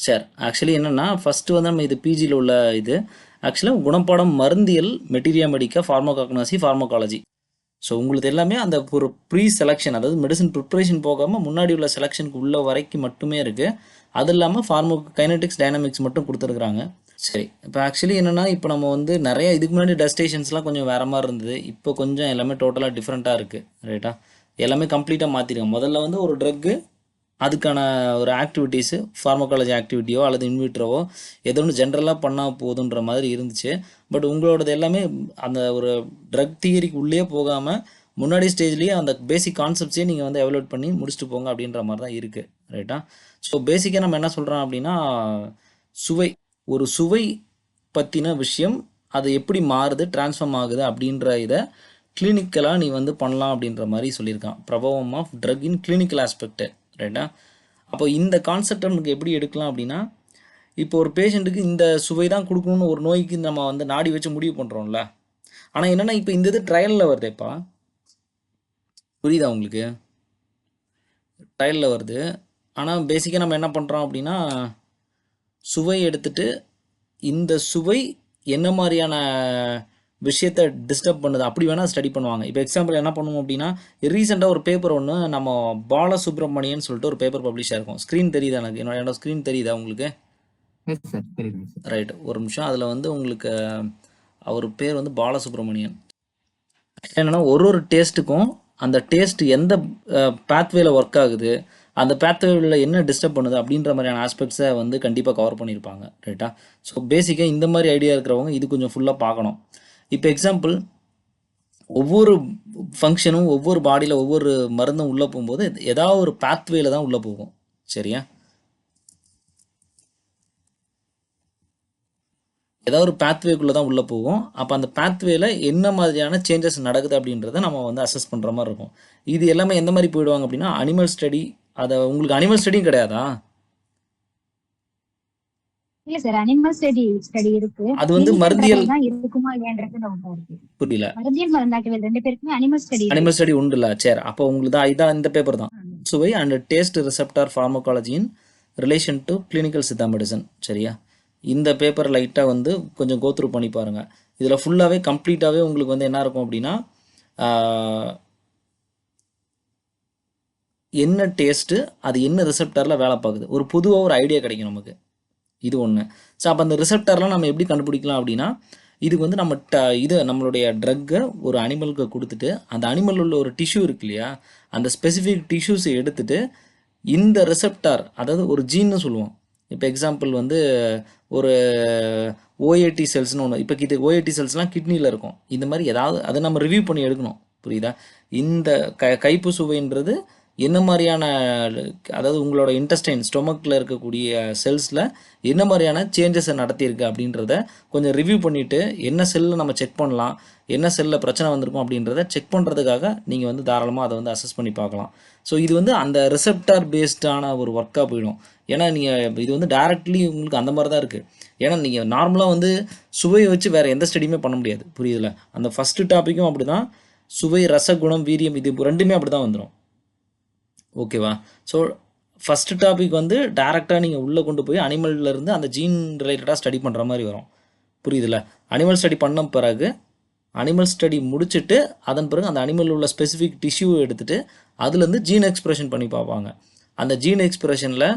Sir actually என்னென்னா first வந்து நம்ம இது பிஜியில் உள்ள இது ஆக்சுவலாக குணப்பாடம் மருந்தியல் மெட்டீரியா மெடிக்கா ஃபார்மோகாக்னசி ஃபார்மோகாலஜி. ஸோ உங்களுக்கு எல்லாமே அந்த ஒரு ப்ரீ செலெக்ஷன், அதாவது மெடிசன் ப்ரிப்ரேஷன் போகாமல் முன்னாடி உள்ள செலெக்ஷனுக்கு உள்ள வரைக்கும் மட்டுமே இருக்குது. அது இல்லாமல் கைனடிக்ஸ் டைனமிக்ஸ் மட்டும் கொடுத்துருக்குறாங்க. சரி, இப்போ ஆக்சுவலி என்னென்னா இப்போ நம்ம வந்து நிறைய இதுக்கு முன்னாடி டெஸ்டேஷன்ஸ்லாம் கொஞ்சம் வேறு மாதிரி இருந்தது. இப்போ கொஞ்சம் எல்லாமே டோட்டலாக டிஃப்ரெண்ட்டாக இருக்குது. ரைட்டா, எல்லாமே கம்ப்ளீட்டாக மாற்றிருக்காங்க. முதல்ல வந்து ஒரு ட்ரக்கு அதுக்கான ஒரு ஆக்டிவிட்டீஸு ஃபார்மகாலஜி ஆக்டிவிட்டியோ அல்லது இன்விட்ரோவோ ஏதோ ஒன்று ஜென்ரலாக பண்ணால் போதுன்ற மாதிரி இருந்துச்சு. பட் உங்களோடது எல்லாமே அந்த ஒரு ட்ரக் தியரிக்கு உள்ளே போகாமல் முன்னாடி ஸ்டேஜ்லேயே அந்த பேசிக் கான்செப்ட்ஸே நீங்கள் வந்து எவலுவேட் பண்ணி முடிச்சுட்டு போங்க அப்படின்ற மாதிரி தான் இருக்குது. ரைட்டா, ஸோ பேசிக்காக நம்ம என்ன சொல்கிறோம் அப்படின்னா சுவை, ஒரு சுவை பற்றின விஷயம், அது எப்படி மாறுது டிரான்ஸ்ஃபார்ம் ஆகுது அப்படின்ற இதை கிளினிக்கலாக நீ வந்து பண்ணலாம் அப்படின்ற மாதிரி சொல்லியிருக்கான். பிரபவம் of drug in clinical aspect. ரைட்டா, அப்போ இந்த கான்செப்டை நமக்கு எப்படி எடுக்கலாம் அப்படின்னா, இப்போ ஒரு பேஷண்ட்டுக்கு இந்த சுவை தான் கொடுக்கணும்னு ஒரு நோய்க்கு நம்ம வந்து நாடி வச்சு முடிவு பண்ணுறோம்ல. ஆனால் என்னென்னா இப்போ இந்த இது ட்ரையலில் வருதேப்பா, புரியுதா உங்களுக்கு? ட்ரையலில் வருது. ஆனால் பேசிக்காக நம்ம என்ன பண்ணுறோம் அப்படின்னா, சுவை எடுத்துகிட்டு இந்த சுவை என்ன மாதிரியான விஷயத்தை டிஸ்டர்ப் பண்ணுது அப்படி வேணால் ஸ்டடி பண்ணுவாங்க. இப்போ எக்ஸாம்பிள் என்ன பண்ணுவோம் அப்படின்னா, ரீசெண்டாக ஒரு பேப்பர் ஒன்று நம்ம பாலசுப்ரமணியன் சொல்லிட்டு ஒரு பேப்பர் பப்ளிஷ் ஆகிருக்கும். ஸ்க்ரீன் தெரியுதா? எனக்கு என்னோட ஸ்க்ரீன் தெரியுதா உங்களுக்கு? ரைட், ஒரு நிமிஷம். அதில் வந்து உங்களுக்கு அவர் பேர் வந்து பாலசுப்ரமணியன். என்னென்னா ஒரு டேஸ்ட்டுக்கும் அந்த டேஸ்ட் எந்த பேத்வேல ஒர்க் ஆகுது, அந்த பேத்வேவில் என்ன டிஸ்டர்ப் பண்ணுது அப்படின்ற மாதிரியான ஆஸ்பெக்ட்ஸை வந்து கண்டிப்பாக கவர் பண்ணியிருப்பாங்க. ரைட்டா, ஸோ பேசிக்காக இந்த மாதிரி ஐடியா இருக்கிறவங்க இது கொஞ்சம் ஃபுல்லாக பார்க்கணும். இப்போ எக்ஸாம்பிள், ஒவ்வொரு ஃபங்க்ஷனும் ஒவ்வொரு பாடியில் ஒவ்வொரு மருந்தும் உள்ளே போகும்போது ஏதாவது ஒரு பேத்வேல தான் உள்ளே போகும். சரியா, ஏதாவது ஒரு பேத்வேக்குள்ளே தான் உள்ளே போகும். அப்போ அந்த பேத்வேல என்ன மாதிரியான சேஞ்சஸ் நடக்குது அப்படின்றத நம்ம வந்து அசஸ் பண்ணுற மாதிரி இருக்கும். இது எல்லாமே எந்த மாதிரி போயிடுவாங்க அப்படின்னா அனிமல் ஸ்டடி. அதை உங்களுக்கு அனிமல் ஸ்டடியும் கிடையாதா? இல்ல சார், அனிமல் ஸ்டடி இருக்கு. அது வந்து மருந்தியல் தான் இருக்குமா இல்லையான்றது டவுட்டா இருக்கு. புரியல. மருந்தியல் மருந்தாக்கவியல் ரெண்டு பேருக்குமே அனிமல் ஸ்டடி உண்டுல. சரி, அப்போ உங்களுக்கு தான் இதான் இந்த பேப்பர் தான், சுவை அண்ட் டேஸ்ட் ரிசெப்டார் ஃபார்மகாலஜியின் relation to clinical Siddha medicine. சரியா, இந்த பேப்பர் லைட்டாக வந்து கொஞ்சம் கோத்ரூ பண்ணி பாருங்கள். இதில் ஃபுல்லாகவே கம்ப்ளீட்டாகவே உங்களுக்கு வந்து என்ன இருக்கும் அப்படின்னா, என்ன டேஸ்ட்டு, அது என்ன ரிசெப்டாரில் வேலை பார்க்குது, ஒரு பொதுவாக ஒரு ஐடியா கிடைக்கும் நமக்கு. இது ஒன்று. ஸோ அப்போ அந்த ரிசெப்டார்லாம் நம்ம எப்படி கண்டுபிடிக்கலாம் அப்படின்னா, இதுக்கு வந்து நம்ம இது நம்மளுடைய ட்ரக்கை ஒரு அனிமலுக்கு கொடுத்துட்டு அந்த அனிமல் உள்ள ஒரு டிஷ்யூ இருக்கு இல்லையா, அந்த ஸ்பெசிஃபிக் டிஷ்யூஸை எடுத்துகிட்டு இந்த ரிசெப்டார், அதாவது ஒரு ஜீன்னு சொல்லுவோம். இப்போ எக்ஸாம்பிள் வந்து ஒரு ஓஏடி செல்ஸ்னு ஒன்று, இப்போ இது ஓஏடி செல்ஸ்லாம் கிட்னியில் இருக்கும். இந்த மாதிரி ஏதாவது அதை நம்ம ரிவ்யூ பண்ணி எடுக்கணும். புரியுதா? இந்த கைப்பு சுவைன்றது என்ன மாதிரியான, அதாவது உங்களோட இன்டெஸ்டைன் ஸ்டொமக்கில் இருக்கக்கூடிய செல்ஸில் என்ன மாதிரியான சேஞ்சஸை நடத்தியிருக்கு அப்படின்றத கொஞ்சம் ரிவ்யூ பண்ணிவிட்டு என்ன செல்லில் நம்ம செக் பண்ணலாம், என்ன செல்லில் பிரச்சனை வந்திருக்கும் அப்படின்றத செக் பண்ணுறதுக்காக நீங்கள் வந்து தாராளமாக அதை வந்து அசஸ் பண்ணி பார்க்கலாம். ஸோ இது வந்து அந்த ரிசெப்டார் பேஸ்டான ஒரு ஒர்க்காக போயிடும். ஏன்னா நீங்கள் இது வந்து டைரக்ட்லி உங்களுக்கு அந்த மாதிரி தான் இருக்குது. ஏன்னா நீங்கள் நார்மலாக வந்து சுவையை வச்சு வேறு எந்த ஸ்டடியுமே பண்ண முடியாது. புரியுதுல? அந்த ஃபஸ்ட்டு டாப்பிக்கும் அப்படி தான், சுவை ரசகுணம் வீரியம் இது ரெண்டுமே அப்படி தான் வந்துடும். ஓகேவா? ஸோ ஃபஸ்ட்டு டாபிக் வந்து டேரெக்டாக நீங்கள் உள்ளே கொண்டு போய் அனிமல்லேருந்து அந்த ஜீன் ரிலேட்டடாக ஸ்டடி பண்ணுற மாதிரி வரும். புரியுதுல்ல? அனிமல் ஸ்டடி பண்ண பிறகு அனிமல் ஸ்டடி முடிச்சுட்டு அதன் பிறகு அந்த அனிமல் உள்ள ஸ்பெசிஃபிக் டிஷ்யூவை எடுத்துகிட்டு அதுலேருந்து ஜீன் எக்ஸ்பிரஷன் பண்ணி பார்ப்பாங்க. அந்த ஜீன் எக்ஸ்பிரஷனில்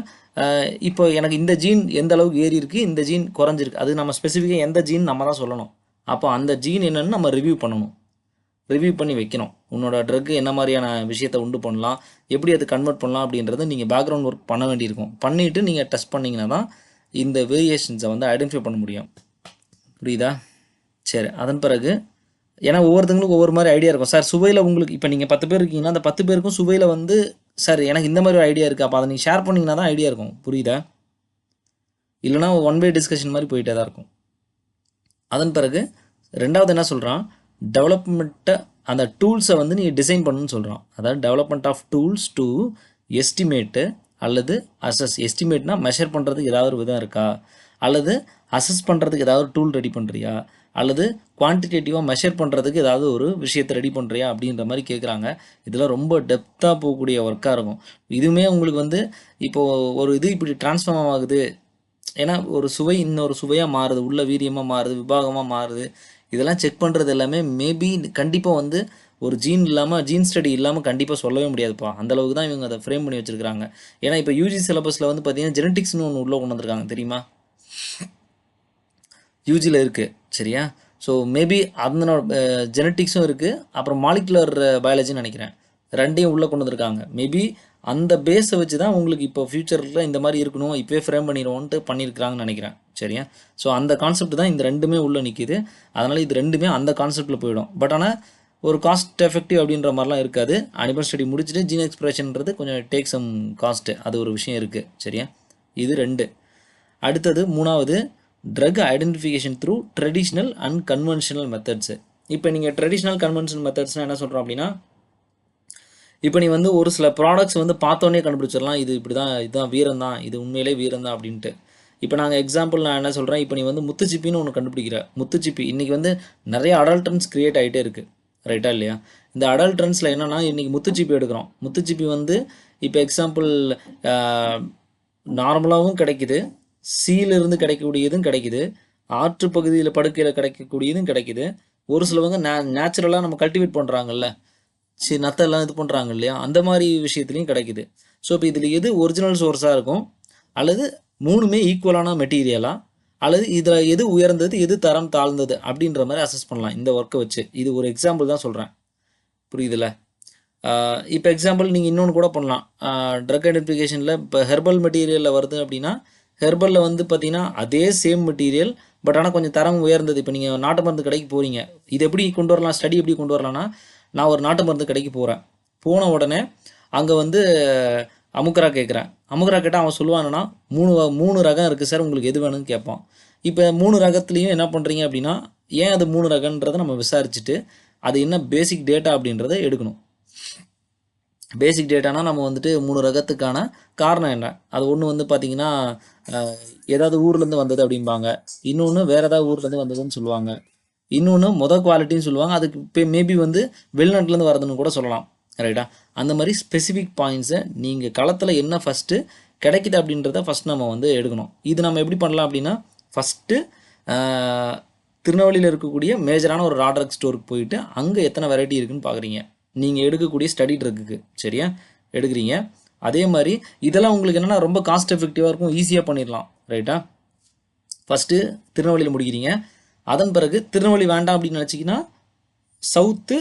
இப்போ எனக்கு இந்த ஜீன் எந்த அளவுக்கு ஏறி இருக்குது, இந்த ஜீன் குறைஞ்சிருக்கு, அது நம்ம ஸ்பெசிஃபிக்காக எந்த ஜீன் நம்ம தான் சொல்லணும். அப்போ அந்த ஜீன் என்னென்னு நம்ம ரிவ்யூ பண்ணணும், ரிவ்யூ பண்ணி வைக்கணும். உன்னோட ட்ரக்கு என்ன மாதிரியான விஷயத்தை உண்டு பண்ணலாம், எப்படி அது கன்வெர்ட் பண்ணலாம் அப்படின்றத நீங்கள் பேக்ரவுண்ட் ஒர்க் பண்ண வேண்டியிருக்கும். பண்ணிவிட்டு நீங்கள் டெஸ்ட் பண்ணிங்கன்னா தான் இந்த வேரியேஷன்ஸை வந்து ஐடென்டிஃபை பண்ண முடியும். புரியுதா? சரி, அதன் பிறகு ஏன்னா ஒவ்வொருத்தங்களுக்கும் ஒவ்வொரு மாதிரி ஐடியா இருக்கும். சார் சுவையில் உங்களுக்கு இப்போ நீங்கள் 10 பேர் இருக்கீங்கன்னா அந்த 10 பேருக்கும் சுவையில் வந்து சார் எனக்கு இந்த மாதிரி ஒரு ஐடியா இருக்குது, அப்போ அதை நீங்கள் ஷேர் பண்ணிங்கன்னா தான் ஐடியா இருக்கும். புரியுதா? இல்லைனா ஒன் வே டிஸ்கஷன் மாதிரி போயிட்டே தான் இருக்கும். அதன் பிறகு ரெண்டாவது என்ன சொல்கிறான், டெவலப்மெண்ட்டை அந்த டூல்ஸை வந்து நீங்கள் டிசைன் பண்ணணும்னு சொல்கிறோம். அதாவது development of tools to estimate அல்லது அசஸ். எஸ்டிமேட்னா மெஷர் பண்ணுறதுக்கு ஏதாவது ஒரு விதம் இருக்கா, அல்லது அசஸ் பண்ணுறதுக்கு ஏதாவது ஒரு டூல் ரெடி பண்ணுறியா, அல்லது குவான்டிடேட்டிவாக மெஷர் பண்ணுறதுக்கு ஏதாவது ஒரு விஷயத்தை ரெடி பண்ணுறியா அப்படின்ற மாதிரி கேட்குறாங்க. இதெல்லாம் ரொம்ப டெப்த்தாக போகக்கூடிய ஒர்க்காக இருக்கும். இதுவுமே உங்களுக்கு வந்து இப்போது ஒரு இது இப்படி டிரான்ஸ்ஃபார்ம் ஆகுது, ஏன்னா ஒரு சுவை இன்னொரு சுவையாக மாறுது, உள்ள வீரியமாக மாறுது, விபாகமாக மாறுது. இதெல்லாம் செக் பண்ணுறது எல்லாமே மேபி கண்டிப்பாக வந்து ஒரு ஜீன் ஸ்டடி இல்லாமல் கண்டிப்பாக சொல்லவே முடியாதுப்பா. அந்த அளவுக்கு தான் இவங்க அதை ஃப்ரேம் பண்ணி வச்சுருக்காங்க. ஏன்னா இப்போ யூஜி சிலபஸில் வந்து பார்த்தீங்கன்னா ஜெனட்டிக்ஸ்னு ஒன்று உள்ளே கொண்டு வந்திருக்காங்க தெரியுமா? யூஜியில் இருக்குது சரியா. ஸோ மேபி அதனோட ஜெனட்டிக்ஸும் இருக்குது, அப்புறம் மாலிகுலர் பயாலஜின்னு நினைக்கிறேன், ரெண்டையும் உள்ளே கொண்டு வந்திருக்காங்க. மேபி அந்த பேஸை வச்சு தான் உங்களுக்கு இப்போ ஃப்யூச்சரில் இந்த மாதிரி இருக்கணும், இப்போயே ஃப்ரேம் பண்ணிடுவோன்ட்டு பண்ணியிருக்கிறாங்கன்னு நினைக்கிறேன் சரியா. ஸோ அந்த கான்செப்ட் தான் இந்த ரெண்டுமே உள்ளே நிற்கிது. அதனால் இது ரெண்டுமே அந்த கான்செப்டில் போயிடும். பட் ஆனால் ஒரு காஸ்ட் எஃபெக்டிவ் அப்படின்ற மாதிரிலாம் இருக்காது. அனிமல் ஸ்டடி முடிச்சுட்டு ஜீன் எக்ஸ்பிரஷன்றது கொஞ்சம் டேக் சம் காஸ்ட்டு, அது ஒரு விஷயம் இருக்குது சரியா. இது 2. அடுத்தது 3வது drug identification through traditional and conventional methods. இப்போ நீங்கள் ட்ரெடிஷ்னல் கன்வென்ஷனல் மெத்தட்ஸ்னால் என்ன சொல்கிறோம் அப்படின்னா, இப்போ நீ வந்து ஒரு சில ப்ராடக்ட்ஸ் வந்து பார்த்தோன்னே கண்டுபிடிச்சிடலாம், இது இப்படி தான், இதுதான் வீரம் தான், இது உண்மையிலே வீரம் தான் அப்படின்ட்டு. இப்போ நாங்கள் எக்ஸாம்பிள் நான் என்ன சொல்கிறேன், இப்போ நீ வந்து முத்துச்சிப்பின்னு ஒன்று கண்டுபிடிக்கிற, முத்துச்சிப்பி இன்றைக்கி வந்து நிறைய அடல்ட்ரன்ஸ் க்ரியேட் ஆகிட்டே இருக்குது ரைட்டா இல்லையா. இந்த அடல்ட்ரன்ஸில் என்னென்னா இன்றைக்கி முத்துச்சிப்பி எடுக்கிறோம். முத்துச்சிப்பி வந்து இப்போ எக்ஸாம்பிள் நார்மலாகவும் கிடைக்குது, சீலிருந்து கிடைக்கக்கூடியதும் கிடைக்குது, ஆற்று பகுதியில் படுக்கையில் கிடைக்கக்கூடியதும் கிடைக்குது. ஒரு சிலவங்க நேச்சுரலாக நம்ம கல்டிவேட் பண்ணுறாங்கல்ல, சரி நத்தெல்லாம் இது பண்ணுறாங்க இல்லையா, அந்த மாதிரி விஷயத்துலையும் கிடைக்குது. ஸோ இப்போ இதில் எது ஒரிஜினல் சோர்ஸாக இருக்கும், அல்லது 3மே ஈக்குவலான மெட்டீரியலாக, அல்லது இதில் எது உயர்ந்தது எது தரம் தாழ்ந்தது அப்படின்ற மாதிரி அசஸ் பண்ணலாம் இந்த ஒர்க்கை வச்சு. இது ஒரு எக்ஸாம்பிள் தான் சொல்கிறேன், புரியுதுல்ல. இப்போ எக்ஸாம்பிள் நீங்கள் இன்னொன்று கூட பண்ணலாம். ட்ரக் ஐடென்டிஃபிகேஷனில் இப்போ ஹெர்பல் மெட்டீரியலில் வருது அப்படின்னா, ஹெர்பலில் வந்து பார்த்தீங்கன்னா அதே சேம் மெட்டீரியல், பட் ஆனால் கொஞ்சம் தரம் உயர்ந்தது. இப்போ நீங்கள் நாட்டு மருந்து கடைக்கு போகிறீங்க, இது எப்படி கொண்டு வரலாம், ஸ்டடி எப்படி கொண்டு வரலாம்னா, நான் ஒரு நாட்டு மருந்து கடைக்கு போகிறேன், போன உடனே அங்கே வந்து அமுக்கரா கேட்குறேன். அமுக்கரா கேட்டால் அவன் சொல்லுவாங்கன்னா 3 ரகம் இருக்குது சார், உங்களுக்கு எது வேணும்னு கேட்பான். இப்போ 3 ரகத்துலேயும் என்ன பண்ணுறீங்க அப்படின்னா, ஏன் அது 3 ரகன்றதை நம்ம விசாரிச்சுட்டு அது என்ன பேசிக் டேட்டா அப்படின்றத எடுக்கணும். பேசிக் டேட்டானா நம்ம வந்துட்டு 3 ரகத்துக்கான காரணம் என்ன, அது ஒன்று வந்து பார்த்திங்கன்னா ஏதாவது ஊர்லேருந்து வந்தது அப்படிம்பாங்க, இன்னொன்று வேறு ஏதாவது ஊர்லேருந்து வந்ததுன்னு சொல்லுவாங்க, இன்னொன்று குவாலிட்டின்னு சொல்லுவாங்க, அதுக்கு இப்போ மேபி வந்து வெளிநாட்டிலேருந்து வரதுன்னு கூட சொல்லலாம் ரைட்டா. அந்த மாதிரி ஸ்பெசிஃபிக் பாயிண்ட்ஸை நீங்கள் களத்தில் என்ன ஃபஸ்ட்டு கிடைக்குது அப்படின்றத ஃபஸ்ட் நம்ம வந்து எடுக்கணும். இது நம்ம எப்படி பண்ணலாம் அப்படின்னா, ஃபஸ்ட்டு திருநெல்வேலியில் இருக்கக்கூடிய மேஜரான ஒரு ரா ட்ரக் ஸ்டோருக்கு போயிட்டு அங்கே எத்தனை வெரைட்டி இருக்குதுன்னு பார்க்குறீங்க, நீங்கள் எடுக்கக்கூடிய ஸ்டடி ட்ரக்குக்கு சரியா எடுக்கிறீங்க. அதே மாதிரி இதெல்லாம் உங்களுக்கு என்னென்னா ரொம்ப காஸ்ட் எஃபெக்டிவாக இருக்கும், ஈஸியாக பண்ணிடலாம் ரைட்டா. ஃபஸ்ட்டு திருநெல்வேலியில் முடிக்கிறீங்க, அதன் பிறகு திருநெல்வேலி வேண்டாம் அப்படின்னு நினச்சிங்கன்னா south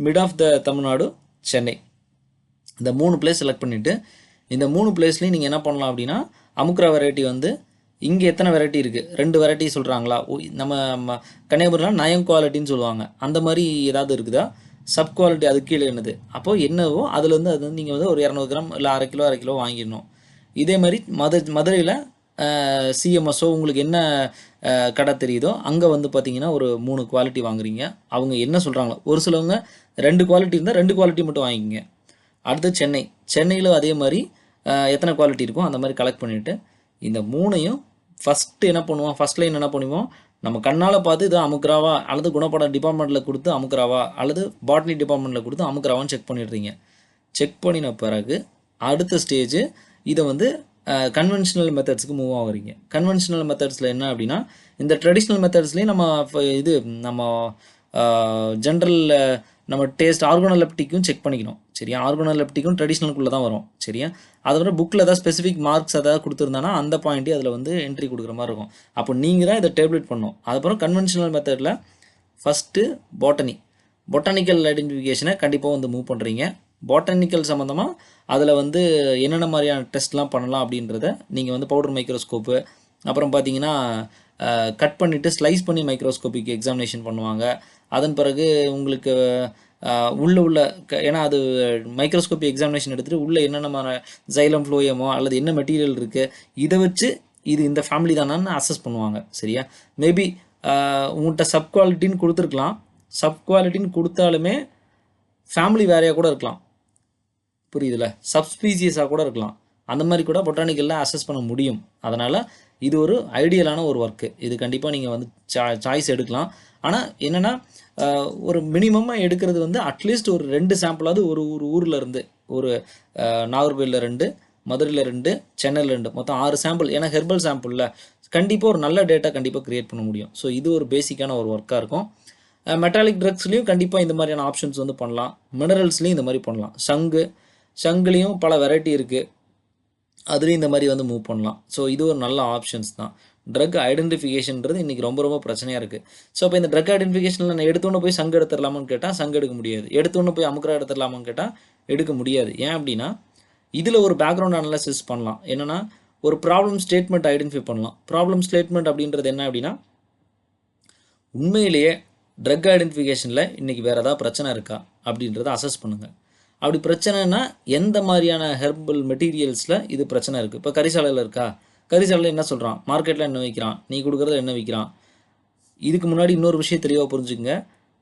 mid of the Tamil Nadu, Chennai, இந்த 3 பிளேஸ் செலக்ட் பண்ணிவிட்டு இந்த 3 பிளேஸ்லையும் நீங்கள் என்ன பண்ணலாம் அப்படின்னா, அமுக்ரா வெரைட்டி வந்து இங்கே எத்தனை வெரைட்டி இருக்குது, 2 வெரைட்டி சொல்கிறாங்களா, நம்ம கன்னியாகுமரியில் நயம் குவாலிட்டின்னு சொல்லுவாங்க, அந்த மாதிரி ஏதாவது இருக்குதா, சப் குவாலிட்டி அது கீழே என்னது, அப்போது என்னவோ அதுலேருந்து அது வந்து நீங்கள் வந்து ஒரு 200 கிராம் இல்லை அரை கிலோ வாங்கிடணும். இதே மாதிரி மதுரையில் சிஎம்எஸ்ஓ உங்களுக்கு என்ன கடை தெரியுதோ அங்கே வந்து பார்த்தீங்கன்னா ஒரு 3 குவாலிட்டி வாங்குறீங்க, அவங்க என்ன சொல்கிறாங்களோ, ஒரு சிலவங்க 2 குவாலிட்டி இருந்தால் 2 குவாலிட்டி மட்டும் வாங்கிக்கிங்க. அடுத்து சென்னையில் அதே மாதிரி எத்தனை குவாலிட்டி இருக்கும் அந்த மாதிரி கலெக்ட் பண்ணிவிட்டு இந்த 3ஐயும் ஃபஸ்ட்டு என்ன பண்ணுவோம், ஃபஸ்ட் லைன் என்ன பண்ணுவோம், நம்ம கண்ணால் பார்த்து இது அமுக்ராவா அல்லது குணப்பட டிபார்ட்மெண்ட்டில் கொடுத்து அமுக்ராவா அல்லது பாட்னி டிபார்ட்மெண்ட்டில் கொடுத்து அமுக்ராவான்னு செக் பண்ணிடுறீங்க. செக் பண்ணின பிறகு அடுத்த ஸ்டேஜ் இதை வந்து கன்வென்ஷனல் மெத்தட்ஸுக்கு மூவ் ஆகுறீங்க. கன்வென்ஷனல் மெத்தட்ஸில் என்ன அப்படின்னா, இந்த ட்ரெடிஷ்னல் மெத்தட்ஸ்லேயும் நம்ம ஜென்ரல் நம்ம டேஸ்ட் ஆர்கனோலெப்டிக்கும் செக் பண்ணிக்கணும் சரியா. ஆர்கனோலெப்டிக்கும் ட்ரெடிஷ்னலுக்குள்ளே தான் வரும் சரியா. அதை விட புக்கில் ஏதாவது ஸ்பெசிஃபிக் மார்க்ஸ் ஏதாவது கொடுத்துருந்தானா அந்த பாயிண்ட்டே அதில் வந்து என்ட்ரி கொடுக்குற மாதிரி இருக்கும். அப்போ நீங்கள் தான் இதை டேப்லெட் பண்ணணும். அதுக்கப்புறம் கன்வென்ஷனல் மெத்தடில் ஃபஸ்ட்டு பொட்டானிக்கல் ஐடென்டிஃபிகேஷனை கண்டிப்பாக வந்து மூவ் பண்ணுறீங்க. பாட்டனிக்கல் சம்மந்தமாக அதில் வந்து என்னென்ன மாதிரியான டெஸ்ட்லாம் பண்ணலாம் அப்படின்றத நீங்கள் வந்து பவுடர் மைக்ரோஸ்கோப்பு, அப்புறம் பார்த்தீங்கன்னா கட் பண்ணிவிட்டு ஸ்லைஸ் பண்ணி மைக்ரோஸ்கோப்பிக் எக்ஸாமினேஷன் பண்ணுவாங்க. அதன் பிறகு உங்களுக்கு உள்ள ஏன்னா அது மைக்ரோஸ்கோப்பி எக்ஸாமினேஷன் எடுத்துகிட்டு உள்ளே என்னென்ன ஜைலம் ஃப்ளோயமோ அல்லது என்ன மெட்டீரியல் இருக்குது இதை வச்சு இது இந்த ஃபேமிலி தானான்னு அசஸ் பண்ணுவாங்க சரியா. மேபி உங்கள்கிட்ட சப் குவாலிட்டின்னு கொடுத்துருக்கலாம், சப் குவாலிட்டின்னு கொடுத்தாலுமே ஃபேமிலி வேறையாக கூட இருக்கலாம், புரியுதுல, சப்ஸ்பீசியஸாக கூட இருக்கலாம். அந்த மாதிரி கூட பொட்டானிக்கலில் அசஸ் பண்ண முடியும். அதனால் இது ஒரு ஐடியலான ஒரு ஒர்க்கு. இது கண்டிப்பாக நீங்கள் வந்து சாய்ஸ் எடுக்கலாம். ஆனால் என்னென்னா ஒரு மினிமமாக எடுக்கிறது வந்து அட்லீஸ்ட் ஒரு 2 சாம்பிளாவது ஒரு ஊரில் இருந்து, ஒரு நாகர்கோவிலில் 2, மதுரையில் 2, சென்னையில் 2, மொத்தம் 6 சாம்பிள். ஏன்னா ஹெர்பல் சாம்பிளில் கண்டிப்பாக ஒரு நல்ல டேட்டா கண்டிப்பாக க்ரியேட் பண்ண முடியும். ஸோ இது ஒரு பேசிக்கான ஒரு ஒர்க்காக இருக்கும். மெட்டாலிக் ட்ரக்ஸ்லேயும் கண்டிப்பாக இந்த மாதிரியான ஆப்ஷன்ஸ் வந்து பண்ணலாம். மினரல்ஸ்லேயும் இந்த மாதிரி பண்ணலாம். சங்குலேயும் பல வெரைட்டி இருக்குது, அதுலேயும் இந்த மாதிரி வந்து மூவ் பண்ணலாம். ஸோ இது ஒரு நல்ல ஆப்ஷன்ஸ் தான். ட்ரக் ஐடென்டிஃபிகேஷன்றது இன்றைக்கி ரொம்ப ரொம்ப பிரச்சனையாக இருக்குது. ஸோ இப்போ இந்த ட்ரக் ஐடென்டிஃபிகேஷனில் நான் எடுத்தோன்னே போய் சங்கு எடுத்துடலாமான்னு கேட்டால் சங்கு எடுக்க முடியாது. எடுத்தோன்னே போய் அமுக்கரா எடுத்துடலாமான்னு கேட்டால் எடுக்க முடியாது. ஏன் அப்படின்னா இதில் ஒரு பேக்ரவுண்ட் அனாலிசிஸ் பண்ணலாம். என்னென்னா ஒரு ப்ராப்ளம் ஸ்டேட்மெண்ட் ஐடென்டிஃபை பண்ணலாம். ப்ராப்ளம் ஸ்டேட்மெண்ட் அப்படின்றது என்ன அப்படின்னா, உண்மையிலேயே ட்ரக் ஐடென்டிஃபிகேஷனில் இன்றைக்கி வேறு ஏதாவது பிரச்சனை இருக்கா அப்படின்றத அசஸ் பண்ணுங்கள். அப்படி பிரச்சனைனா எந்த மாதிரியான ஹெர்பல் மெட்டீரியல்ஸில் இது பிரச்சனை இருக்குது. இப்போ கரிசாலையில் இருக்கா, கரிசாலையில் என்ன சொல்கிறான், மார்க்கெட்டில் என்ன விற்கிறான், நீ கொடுக்குறத என்ன விற்கிறான். இதுக்கு முன்னாடி இன்னொரு விஷயம் தெளிவாக புரிஞ்சுக்கங்க.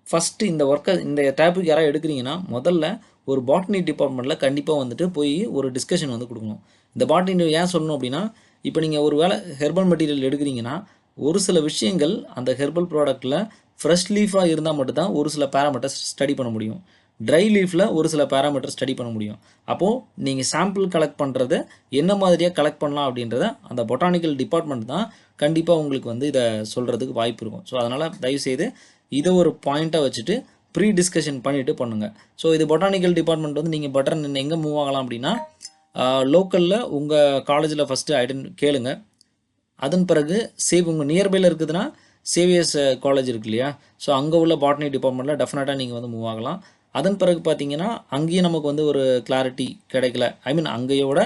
ஃபஸ்ட்டு இந்த ஒர்க்கை இந்த டாபிக் யாராவது எடுக்கிறீங்கன்னா முதல்ல ஒரு பாட்னி டிபார்ட்மெண்ட்டில் கண்டிப்பாக வந்துட்டு போய் ஒரு டிஸ்கஷன் வந்து கொடுக்கணும். இந்த பாட்னி ஏன் சொல்லணும் அப்படின்னா, இப்போ நீங்கள் ஒரு வேளை ஹெர்பல் மெட்டீரியல் எடுக்கிறீங்கன்னா ஒரு சில விஷயங்கள் அந்த ஹெர்பல் ப்ராடக்ட்டில் ஃப்ரெஷ் லீஃபாக இருந்தால் மட்டும்தான் ஒரு சில பேராமீட்டர்ஸ் ஸ்டடி பண்ண முடியும். ட்ரை லீஃபில் ஒரு சில பேராமீட்டர் ஸ்டடி பண்ண முடியும். அப்போது நீங்கள் சாம்பிள் கலெக்ட் பண்ணுறத என்ன மாதிரியாக கலெக்ட் பண்ணலாம் அப்படின்றத அந்த பொட்டானிக்கல் டிபார்ட்மெண்ட் தான் கண்டிப்பாக உங்களுக்கு வந்து இதை சொல்கிறதுக்கு வாய்ப்பு இருக்கும். ஸோ அதனால் தயவுசெய்து இதை ஒரு பாயிண்ட்டாக வச்சுட்டு ப்ரீ டிஸ்கஷன் பண்ணிவிட்டு பண்ணுங்கள். ஸோ இது பொட்டானிக்கல் டிபார்ட்மெண்ட் வந்து நீங்கள் பட்டன் எங்கே மூவ் ஆகலாம் அப்படின்னா, லோக்கலில் உங்கள் காலேஜில் ஃபஸ்ட்டு கேளுங்க. அதன் பிறகு உங்கள் நியர்பையில் இருக்குதுன்னா சேவியர்ஸ் காலேஜ் இருக்கு இல்லையா, ஸோ அங்கே உள்ள பாட்னி டிபார்ட்மெண்ட்டில் டெஃபினட்டாக நீங்கள் வந்து மூவ் ஆகலாம். அதன் பிறகு பார்த்தீங்கன்னா அங்கேயும் நமக்கு வந்து ஒரு கிளாரிட்டி கிடைக்கல. அங்கேயோட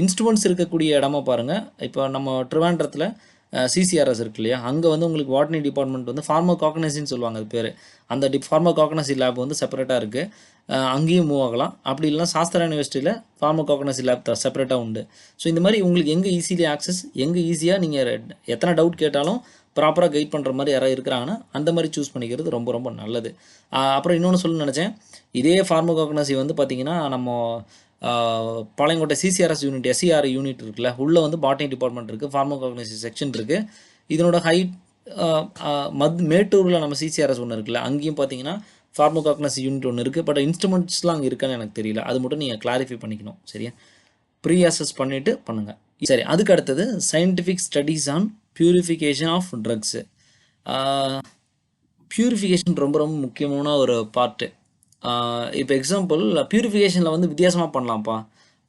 இன்ஸ்ட்ருமெண்ட்ஸ் இருக்கக்கூடிய இடமா பாருங்கள். இப்போ நம்ம ட்ரிவாண்ட்ரத்தில் சிசிஆர்எஸ் இருக்கு இல்லையா, அங்கே வந்து உங்களுக்கு பாட்னி டிபார்ட்மெண்ட் வந்து ஃபார்மோகாக்னசின்னு சொல்லுவாங்க அது பேர். அந்த ஃபார்மோகாக்னசி லேப் வந்து செப்பரேட்டாக இருக்குது. அங்கேயும் மூவ் ஆகலாம். அப்படி இல்லைனா சாஸ்திரா யூனிவர்சிட்டியில் ஃபார்மோகாக்னசி லேப் செப்பரேட்டாக உண்டு. ஸோ இந்த மாதிரி உங்களுக்கு எங்கே ஈஸிலி ஆக்சஸ், எங்கே ஈஸியாக நீங்கள் எத்தனை டவுட் கேட்டாலும் ப்ராப்பராக கைட் பண்ணுற மாதிரி யாராவது இருக்கிறாங்கன்னா அந்த மாதிரி சூஸ் பண்ணிக்கிறது ரொம்ப ரொம்ப நல்லது. அப்புறம் இன்னொன்று சொல்லணும்னு நினச்சேன். இதே ஃபார்மோகாக்னசி வந்து பார்த்திங்கன்னா நம்ம Palayamkottai CCRS unit SCR unit இருக்குல்ல, உள்ளே வந்து பாட்னி டிபார்ட்மெண்ட் இருக்குது, ஃபார்மோகாக்னசி செக்ஷன் இருக்குது. இதனோட ஹைட் மேட்டூரில் நம்ம சிசிஆர்எஸ் ஒன்று இருக்குல்ல, அங்கேயும் பார்த்தீங்கன்னா ஃபார்மோகாக்னசி யூனிட் ஒன்று இருக்குது. பட் இன்ஸ்ட்ருமெண்ட்ஸ்லாம் அங்கே இருக்கான்னு எனக்கு தெரியல. அது மட்டும் நீங்கள் கிளாரிஃபை பண்ணிக்கணும். சரியா, ப்ரீ அசஸ் பண்ணிவிட்டு பண்ணுங்கள். சரி, அதுக்கு அடுத்தது scientific studies on purification of drugs. Purification ரொம்ப ரொம்ப முக்கியமான ஒரு பார்ட்டு. இப்போ எக்ஸாம்பிள் பியூரிஃபிகேஷனில் வந்து வித்தியாசமாக பண்ணலாம்ப்பா.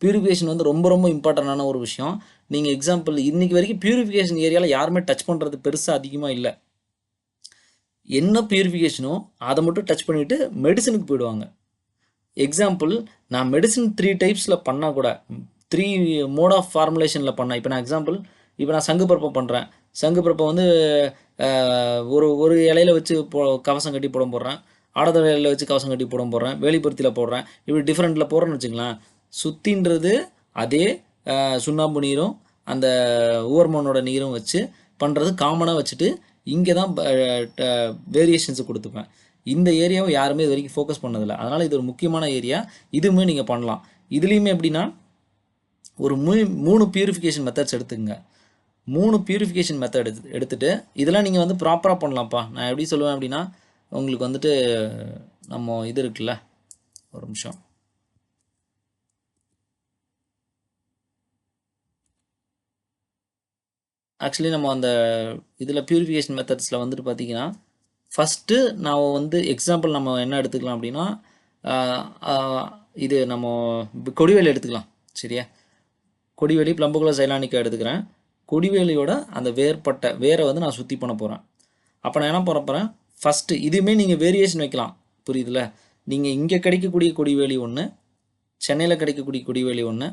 பியூரிஃபிகேஷன் வந்து ரொம்ப ரொம்ப இம்பார்ட்டண்டான ஒரு விஷயம். நீங்கள் எக்ஸாம்பிள் இன்றைக்கி வரைக்கும் பியூரிஃபிகேஷன் ஏரியாவில் யாருமே டச் பண்ணுறது பெருசாக அதிகமாக இல்லை. என்ன பியூரிஃபிகேஷனோ அதை மட்டும் டச் பண்ணிவிட்டு மெடிசனுக்கு போயிடுவாங்க. எக்ஸாம்பிள், நான் மெடிசன் 3 டைப்ஸில் பண்ணால் கூட 3 மோட் ஆஃப் ஃபார்முலேஷனில் பண்ணேன். இப்போ நான் எக்ஸாம்பிள், இப்போ நான் சங்கு பருப்பை பண்ணுறேன். சங்கு பருப்பை வந்து ஒரு இலையில வச்சு கவசம் கட்டி போடுறேன், ஆடத இலையில வச்சு கவசம் கட்டி போடுறேன், வேலிப்பருத்தியில் போடுறேன், இப்படி டிஃப்ரெண்ட்டில் போடுறேன்னு வச்சுக்கலாம். சுத்தின்றது அதே சுண்ணாம்பு நீரும் அந்த ஊர்மனோட நீரும் வச்சு பண்ணுறது காமனாக வச்சுட்டு இங்கே தான் வேரியேஷன்ஸு கொடுத்துப்பேன். இந்த ஏரியாவை யாருமே இது வரைக்கும் ஃபோக்கஸ் பண்ணதில்லை. அதனால் இது ஒரு முக்கியமான ஏரியா. இதுவுமே நீங்கள் பண்ணலாம். இதுலேயுமே எப்படின்னா ஒரு 3 பியூரிஃபிகேஷன் மெத்தட்ஸ் எடுத்துக்கங்க. 3 பியூரிஃபிகேஷன் மெத்தட் எடுத்துகிட்டு இதெல்லாம் நீங்கள் வந்து ப்ராப்பராக பண்ணலாம்ப்பா. நான் எப்படி சொல்லுவேன் அப்படின்னா, உங்களுக்கு வந்துட்டு நம்ம இது இருக்குல்ல, ஒரு நிமிஷம், ஆக்சுவலி நம்ம அந்த இதில் பியூரிஃபிகேஷன் மெத்தட்ஸில் வந்துட்டு பார்த்திங்கன்னா, ஃபஸ்ட்டு நான் வந்து எக்ஸாம்பிள் நம்ம என்ன எடுத்துக்கலாம் அப்படின்னா, இது நம்ம கொடிவேலி எடுத்துக்கலாம். சரியா, கொடிவேலி பிளம்புகுலா சைலானிக்கா எடுத்துக்கிறேன். கொடிவேலியோட அந்த வேரை வந்து நான் சுற்றி பண்ண போகிறேன். அப்போ நான் என்ன பண்ண போகிறேன், ஃபஸ்ட்டு இதுவுமே நீங்கள் வேரியேஷன் வைக்கலாம். புரியுதுல, நீங்கள் இங்கே கிடைக்கக்கூடிய கொடிவேலி ஒன்று, சென்னையில் கிடைக்கக்கூடிய கொடிவேலி ஒன்று,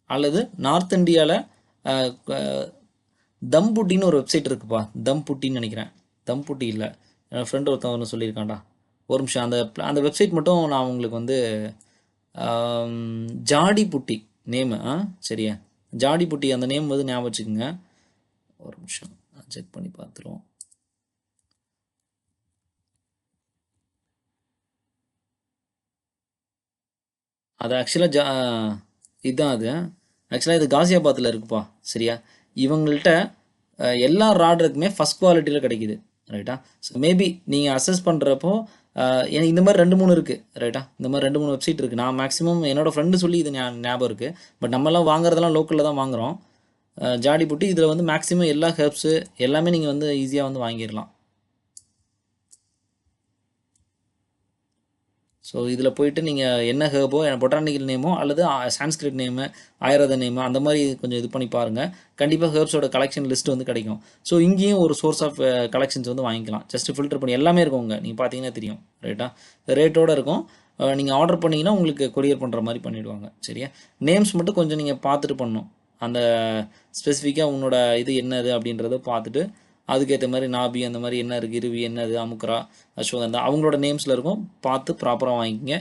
அல்லது நார்த் இந்தியாவில் தம்புட்டின்னு ஒரு வெப்சைட் இருக்குப்பா. தம்புட்டின்னு நினைக்கிறேன், தம்புட்டி இல்லை, என் ஃப்ரெண்டு ஒருத்தன் ஒன்று சொல்லியிருக்காண்டா. ஒரு நிமிஷம், அந்த வெப்சைட் மட்டும் நான் உங்களுக்கு வந்து ஜாடிபுட்டி நேமு. சரியா, ஜாடிபுட்டி அந்த நேம் வந்து ஞாபகம் வச்சுக்கோங்க. ஒரு நிமிஷம் செக் பண்ணி பார்த்துருவோம். அது ஆக்சுவலாக இதுதான். அது ஆக்சுவலாக இது காசியாபாத்தில் இருக்குப்பா. சரியா, இவங்கள்ட்ட எல்லா ராடருக்குமே ஃபஸ்ட் குவாலிட்டியில் கிடைக்கிது. ரைட்டா, ஸோ மேபி நீங்கள் அசஸ் பண்ணுறப்போ எனக்கு இந்த மாதிரி 2-3 இருக்குது ரைட்டா. இந்த மாதிரி 2-3 வெப்சைட் இருக்குது. நான் மேக்ஸிமம் என்னோடய ஃப்ரெண்டு சொல்லி இது ஞாபகம் இருக்குது. பட் நம்மலாம் வாங்குறதெல்லாம் லோக்கலில் தான் வாங்குகிறோம். ஜாடி புட்டி இதில் வந்து மேக்ஸிமம் எல்லா ஹெர்ப்ஸு எல்லாமே நீங்கள் வந்து ஈஸியாக வந்து வாங்கிடலாம். ஸோ இதில் போயிட்டு நீங்கள் என்ன ஹெர்போ பொட்டானிக்கல் நேமோ அல்லது சான்ஸ்கிரிட் நேமு ஆயுர்வேத நேமு அந்த மாதிரி கொஞ்சம் இது பண்ணி பாருங்கள். கண்டிப்பாக ஹெர்ப்ஸோட கலெக்ஷன் லிஸ்ட் வந்து கிடைக்கும். ஸோ இங்கேயும் ஒரு சோர்ஸ் ஆஃப் கலெக்ஷன்ஸ் வந்து வாங்கிக்கலாம். ஜஸ்ட் ஃபில்டர் பண்ணி எல்லாமே இருக்குங்க, நீங்கள் பார்த்தீங்கன்னா தெரியும் ரைட்டா. ரேட்டோடு இருக்கும். நீங்கள் ஆர்டர் பண்ணிங்கன்னா உங்களுக்கு கொரியர் பண்ணுற மாதிரி பண்ணிவிடுவாங்க. சரியா. நேம்ஸ் மட்டும் கொஞ்சம் நீங்கள் பார்த்துட்டு பண்ணணும். அந்த ஸ்பெசிஃபிக்காக உன்னோட இது என்னது அப்படின்றத பார்த்துட்டு அதுக்கேற்ற மாதிரி நாபி அந்த மாதிரி என்ன இருக்குது, இருவி என்னது, அமுக்ரா, அஸ்வகந்தா அவங்களோட நேம்ஸில் இருக்கும். பார்த்து ப்ராப்பராக வாங்கிக்கங்க.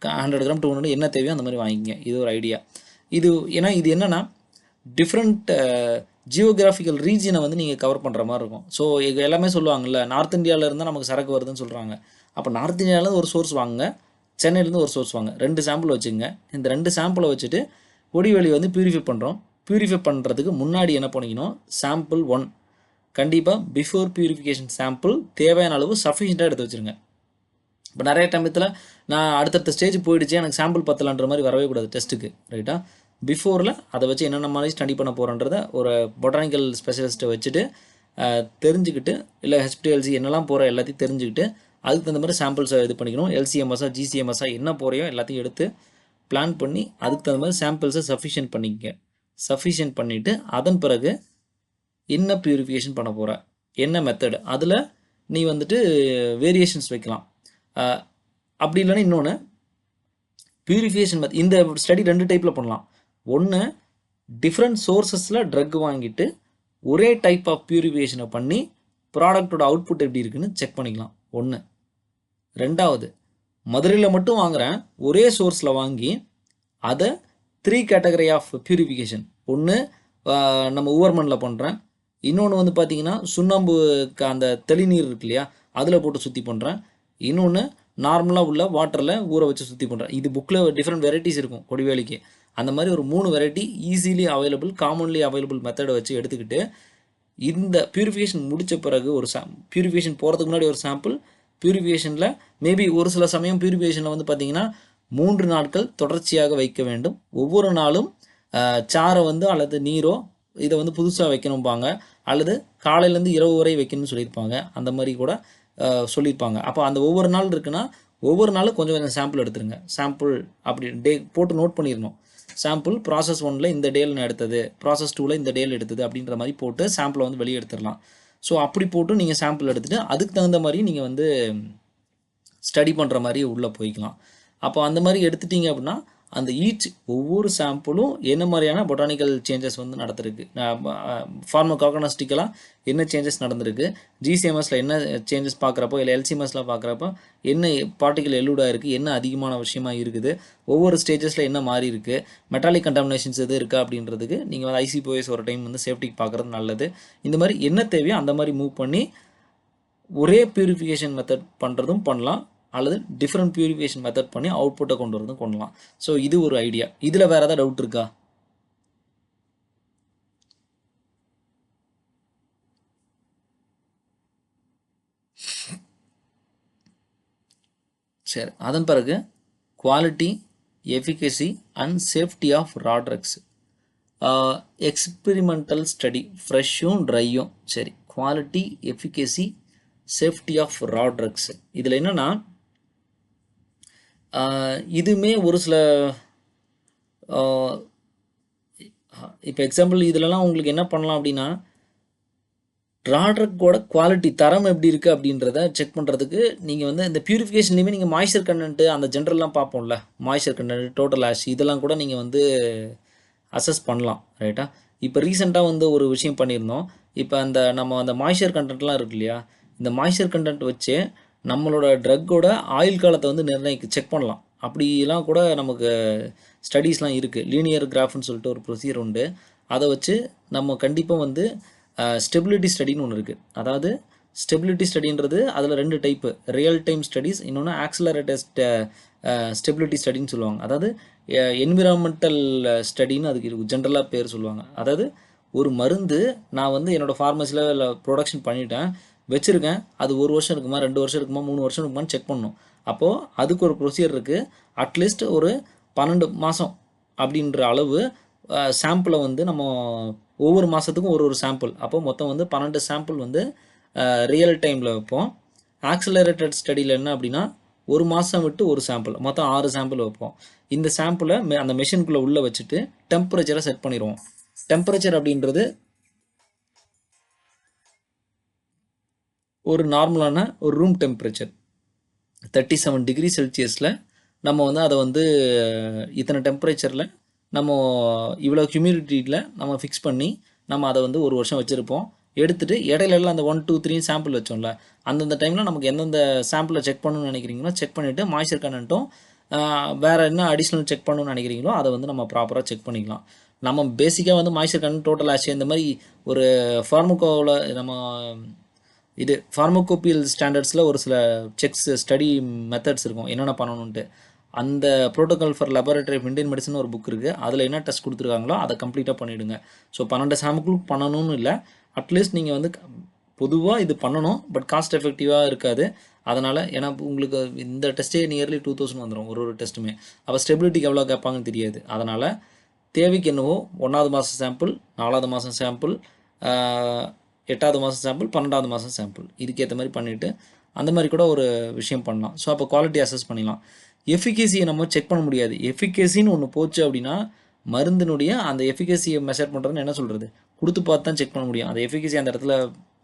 100 கிராம் 200 என்ன தேவையோ அந்த மாதிரி வாங்கிக்கங்க. இது ஒரு ஐடியா. இது ஏன்னா இது என்னென்னா டிஃப்ரெண்ட் ஜியோகிராஃபிக்கல் ரீஜனை வந்து நீங்கள் கவர் பண்ணுற மாதிரி இருக்கும். ஸோ இது எல்லாமே சொல்லுவாங்கள்ல, நார்த் இந்தியாவில் இருந்தால் நமக்கு சரக்கு வருதுன்னு சொல்கிறாங்க. அப்போ நார்த் இந்தியாவிலேருந்து ஒரு சோர்ஸ் வாங்குங்க, சென்னையிலேருந்து ஒரு சோர்ஸ் வாங்க. 2 சாம்பிள் வச்சுங்க. இந்த 2 சாம்பிளை வச்சுட்டு கொடிவேலி வந்து பியூரிஃபை பண்ணுறோம். பியூரிஃபை பண்ணுறதுக்கு முன்னாடி என்ன பண்ணிக்கணும், சாம்பிள் 1 கண்டிப்பாக பிஃபோர் பியூரிஃபிகேஷன் சாம்பிள் தேவையான அளவு சஃபிஷியண்ட்டாக எடுத்து வச்சுருங்க. இப்போ நிறைய டைமத்தில் நான் அடுத்தடுத்த ஸ்டேஜ் போயிடுச்சு எனக்கு சாம்பிள் பத்தலான்ற மாதிரி வரவே கூடாது டெஸ்ட்டுக்கு ரைட்டா. பிஃபோரில் அதை வச்சு என்னென்ன மாதிரி ஸ்டடி பண்ண போகிறன்றத ஒரு பொட்டானிக்கல் ஸ்பெஷலிஸ்ட்டை வச்சுட்டு தெரிஞ்சுக்கிட்டு, இல்லை ஹெச்பிஎல்சி என்னெல்லாம் போகிற எல்லாத்தையும் தெரிஞ்சுக்கிட்டு அதுக்கு தகுந்த மாதிரி சாம்பிள்ஸை இது பண்ணிக்கணும். எல்சிஎம்எஸ்ஸா ஜிசிஎம்எஸ்ஸா என்ன போகிறையோ எல்லாத்தையும் எடுத்து பிளான் பண்ணி அதுக்கு தகுந்த மாதிரி சாம்பிள்ஸை சஃபிஷியன்ட் பண்ணிக்க. சஃபிஷியன்ட் பண்ணிவிட்டு அதன் பிறகு என்ன பியூரிஃபிகேஷன் பண்ண போகிற, என்ன மெத்தடு, அதில் நீ வந்துட்டு வேரியேஷன்ஸ் வைக்கலாம். அப்படி இல்லைன்னா இன்னொன்று பியூரிஃபிகேஷன் இந்த ஸ்டடி 2 டைப்பில் பண்ணலாம். ஒன்று டிஃப்ரெண்ட் சோர்ஸஸில் ட்ரக் வாங்கிட்டு ஒரே டைப் ஆஃப் பியூரிஃபிகேஷனை பண்ணி ப்ராடக்டோட அவுட்புட் எப்படி இருக்குன்னு செக் பண்ணிக்கலாம். 1. 2வது மதுரையில் மட்டும் வாங்குகிறேன், ஒரே சோர்ஸில் வாங்கி அதை 3 கேட்டகரி ஆஃப் பியூரிஃபிகேஷன். ஒன்று நம்ம ஊவர்மனில் பண்ணுறேன், இன்னொன்று வந்து பார்த்திங்கன்னா சுண்ணாம்புக்கு அந்த தெளிநீர் இருக்கு இல்லையா அதில் போட்டு சுற்றி பண்ணுறேன், இன்னொன்று நார்மலாக உள்ள வாட்டரில் ஊற வச்சு சுற்றி பண்ணுறேன். இது புக்கில் டிஃப்ரெண்ட் வெரைட்டிஸ் இருக்கும் கொடிவேலிக்கு. அந்த மாதிரி ஒரு 3 variety easily available, commonly available மெத்தடை வச்சு எடுத்துக்கிட்டு இந்த பியூரிஃபிகேஷன் முடித்த பிறகு ஒரு பியூரிஃபிகேஷன் போகிறதுக்கு முன்னாடி ஒரு சாம்பிள், பியூரிஃபிகேஷனில் மேபி ஒரு சில சமயம் பியூரிஃபிகேஷனில் வந்து பார்த்திங்கன்னா 3 நாட்கள் தொடர்ச்சியாக வைக்க வேண்டும். ஒவ்வொரு நாளும் சாரை வந்து அல்லது நீரோ இதை வந்து புதுசாக வைக்கணும்பாங்க, அல்லது காலையிலேருந்து இரவு வரை வைக்கணும்னு சொல்லியிருப்பாங்க. அந்த மாதிரி கூட சொல்லியிருப்பாங்க. அப்போ அந்த ஒவ்வொரு நாள் இருக்குன்னா ஒவ்வொரு நாளும் கொஞ்சம் கொஞ்சம் சாம்பிள் எடுத்துருங்க. சாம்பிள் அப்படி டே போட்டு நோட் பண்ணிடணும். சாம்பிள் ப்ராசஸ் 1ல் இந்த டேயில் நான் எடுத்தது, ப்ராசஸ் 2ல் இந்த டேயில் எடுத்தது அப்படின்ற மாதிரி போட்டு சாம்பிளை வந்து வெளியே எடுத்துடலாம். ஸோ அப்படி போட்டு நீங்கள் சாம்பிள் எடுத்துகிட்டு அதுக்கு தகுந்த மாதிரி நீங்கள் வந்து ஸ்டடி பண்ணுற மாதிரி உள்ளே போய்க்கலாம். அப்போ அந்த மாதிரி எடுத்துட்டிங்க அப்படின்னா அந்த ஒவ்வொரு சாம்பிளும் என்ன மாதிரியான பொட்டானிக்கல் சேஞ்சஸ் வந்து நடந்திருக்கு, ஃபார்மகாக்னஸ்டிக்கலாக என்ன சேஞ்சஸ் நடந்திருக்கு, ஜிசிஎம்எஸில் என்ன சேஞ்சஸ் பார்க்குறப்போ, இல்லை எல்சிஎம்எஸில் பார்க்குறப்போ என்ன பார்ட்டிக்கல் எல்லூடாக இருக்குது, என்ன அதிகமான விஷயமா இருக்குது, ஒவ்வொரு ஸ்டேஜஸில் என்ன மாறி இருக்குது, மெட்டாலிக் கண்டாமினேஷன்ஸ் எது இருக்கா அப்படின்றதுக்கு நீங்கள் வந்து ஐசிபிஓஎஸ் ஒரு டைம் வந்து சேஃப்டிக்கு பார்க்குறது நல்லது. இந்த மாதிரி என்ன தேவையோ அந்த மாதிரி மூவ் பண்ணி ஒரே பியூரிஃபிகேஷன் மெத்தட் பண்ணுறதும் பண்ணலாம், அல்லது டிஃப்ரெண்ட் பியூரிஃபிகேஷன் மெத்தட் பண்ணி அவுட்புட்டை கொண்டு வரதும் கொள்ளலாம். ஸோ இது ஒரு ஐடியா. இதில் வேறு ஏதாவது டவுட் இருக்கா? சரி, அதன் பிறகு quality, efficacy and safety of raw drugs. Experimental study ஃப்ரெஷ்ஷும் ட்ரையும். சரி, quality, efficacy, safety of raw drugs. இதில் என்னென்னா இதுவுமே ஒரு சில இப்போ எக்ஸாம்பிள் இதிலலாம் உங்களுக்கு என்ன பண்ணலாம் அப்படின்னா ரா ட்ரக்கோட குவாலிட்டி தரம் எப்படி இருக்குது அப்படின்றத செக் பண்ணுறதுக்கு நீங்கள் வந்து இந்த பியூரிஃபிகேஷன்லேயுமே நீங்கள் மாய்ஸ்சர் கண்டென்ட்டு அந்த ஜென்ரல்லாம் பார்ப்போம்ல, மாய்ஸ்சர் கண்டென்ட், டோட்டல் ஆஷ் இதெல்லாம் கூட நீங்கள் வந்து அசஸ் பண்ணலாம் ரைட்டா. இப்போ ரீசெண்டாக வந்து ஒரு விஷயம் பண்ணியிருந்தோம். இப்போ நம்ம அந்த மாய்ஸ்சர் கண்டென்ட்லாம் இருக்கு இல்லையா, இந்த மாய்ஸ்சர் கண்டென்ட் வச்சு நம்மளோட ட்ரக்கோட ஆயுள் காலத்தை வந்து செக் பண்ணலாம். அப்படிலாம் கூட நமக்கு ஸ்டடீஸ்லாம் இருக்குது. லீனியர் கிராஃப்னு சொல்லிட்டு ஒரு ப்ரொசீஜர் உண்டு. அதை வச்சு நம்ம கண்டிப்பாக வந்து ஸ்டெபிலிட்டி ஸ்டடின்னு ஒன்று இருக்குது. அதாவது ஸ்டெபிலிட்டி ஸ்டடின்றது அதில் 2 டைப்பு, ரியல் டைம் ஸ்டடீஸ், இன்னொன்று ஆக்சிலரேட்டட் ஸ்டெபிலிட்டி ஸ்டடின்னு சொல்லுவாங்க. அதாவது என்விரான்மெண்டல் ஸ்டடின்னு அதுக்கு இருக்கும், ஜென்ரலாக பேர் சொல்லுவாங்க. அதாவது ஒரு மருந்து நான் வந்து என்னோடய ஃபார்மசியில் ப்ரொடக்ஷன் பண்ணிட்டேன், வச்சுருக்கேன், அது 1 வருஷம் இருக்குமா, 2 வருஷம் இருக்குமா, 3 வருஷம் இருக்குமான்னு செக் பண்ணணும். அப்போது அதுக்கு ஒரு ப்ரொசீஜர் இருக்குது. அட்லீஸ்ட் ஒரு 12 மாதம் அப்படின்ற அளவு சாம்பிளை வந்து நம்ம ஒவ்வொரு மாதத்துக்கும் ஒரு ஒரு சாம்பிள், அப்போது மொத்தம் வந்து 12 சாம்பிள் வந்து ரியல் டைமில் வைப்போம். ஆக்சிலரேட்டட் ஸ்டடியில் என்ன அப்படின்னா ஒரு மாதம் விட்டு ஒரு சாம்பிள், மொத்தம் 6 சாம்பிள் வைப்போம். இந்த சாம்பிளை அந்த மெஷினுக்குள்ளே உள்ளே வச்சுட்டு டெம்பரேச்சரை செட் பண்ணிடுவோம். டெம்பரேச்சர் அப்படின்றது ஒரு நார்மலான ஒரு ரூம் டெம்பரேச்சர் 37 டிகிரி செல்சியஸில் நம்ம வந்து அதை வந்து இத்தனை டெம்பரேச்சரில் நம்ம இவ்வளோ ஹியூமிடிட்டியில் நம்ம ஃபிக்ஸ் பண்ணி நம்ம அதை வந்து ஒரு வருஷம் வச்சுருப்போம். எடுத்துகிட்டு இடையில அந்த 1 2 3 சாம்பிள் வச்சோம்ல, அந்தந்த டைமில் நமக்கு எந்தெந்த சாம்பிளை செக் பண்ணணும்னு நினைக்கிறீங்களோ செக் பண்ணிவிட்டு மாய்ச்சர் கண்டென்ட்டும் வேறு என்ன அடிஷ்னல் செக் பண்ணணும்னு நினைக்கிறீங்களோ அதை வந்து நம்ம ப்ராப்பராக செக் பண்ணிக்கலாம். நம்ம பேசிக்காக வந்து மாய்ச்சர் கண்டென்ட், டோட்டல் ஆஷ் இந்த மாதிரி ஒரு ஃபார்முகோவில் நம்ம இது ஃபார்மகோபியல் ஸ்டாண்டர்ட்ஸில் ஒரு சில செக்ஸ் ஸ்டடி மெத்தட்ஸ் இருக்கும் என்னென்ன பண்ணணுன்ட்டு. அந்த protocol for laboratory of Indian medicine ஒரு புக் இருக்குது. அதில் என்ன டெஸ்ட் கொடுத்துருக்காங்களோ அதை கம்ப்ளீட்டாக பண்ணிவிடுங்க. ஸோ 12 சாம்பிள் பண்ணணும்னு இல்லை, அட்லீஸ்ட் நீங்கள் வந்து பொதுவாக இது பண்ணணும், பட் காஸ்ட் எஃபெக்டிவாக இருக்காது. அதனால் ஏன்னா உங்களுக்கு இந்த டெஸ்ட்டே நியர்லி 2000 வந்துடும் ஒரு டெஸ்ட்டுமே. அப்போ ஸ்டெபிலிட்டிக்கு எவ்வளோ கேட்பாங்கன்னு தெரியாது. அதனால் தேவைக்கு என்னவோ 1வது மாதம் சாம்பிள், 4வது மாதம் சாம்பிள், 8வது மாதம் சாம்பிள், 12வது மாதம் சாம்பிள், இதுக்கேற்ற மாதிரி பண்ணிவிட்டு அந்த மாதிரி கூட ஒரு விஷயம் பண்ணலாம். ஸோ அப்போ குவாலிட்டி அசஸ் பண்ணிடலாம். எஃபிகேசியை நம்ம செக் பண்ண முடியாது. எஃபிகேசின்னு ஒன்று போச்சு அப்படின்னா மருந்தினுடைய அந்த எஃபிகேசியை மெஷர் பண்ணுறதுன்னு என்ன சொல்கிறது, கொடுத்து பார்த்து தான் செக் பண்ண முடியும். அந்த எஃபிகேசி அந்த இடத்துல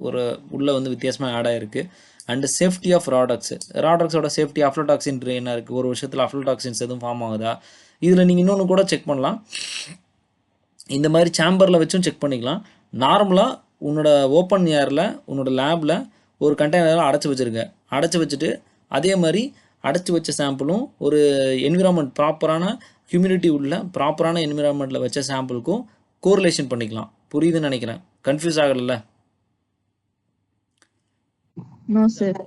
ஒரு உள்ளே வந்து வித்தியாசமாக ஆட் ஆகிருக்கு. அண்டு சேஃப்டி ஆஃப் ப்ராடக்ட்ஸோட சேஃப்டி, அஃப்லோடாக்சின் என்ன இருக்குது, ஒரு வருஷத்தில் அஃப்லோடாக்சின்ஸ் எதுவும் ஃபார்ம் ஆகுதா, இதில் நீங்கள் இன்னொன்று கூட செக் பண்ணலாம். இந்த மாதிரி சேம்பரில் வச்சும் செக் பண்ணிக்கலாம். நார்மலாக உன்னோட ஓப்பன் ஏரில் உன்னோட லேபில் ஒரு கண்டெய்னரில் அடைச்சி வச்சுருங்க. அடைச்சி வச்சுட்டு அதே மாதிரி அடைச்சி வச்ச சாம்பிளும் ஒரு என்விரான்மெண்ட் ப்ராப்பரான ஹியூமிடிட்டி உள்ள ப்ராப்பரான என்விரான்மெண்ட்டில் வச்ச சாம்பிளுக்கும் கோரிலேஷன் பண்ணிக்கலாம். புரியுதுன்னு நினைக்கிறேன். கன்ஃபியூஸ் ஆகலைல்ல? No sir.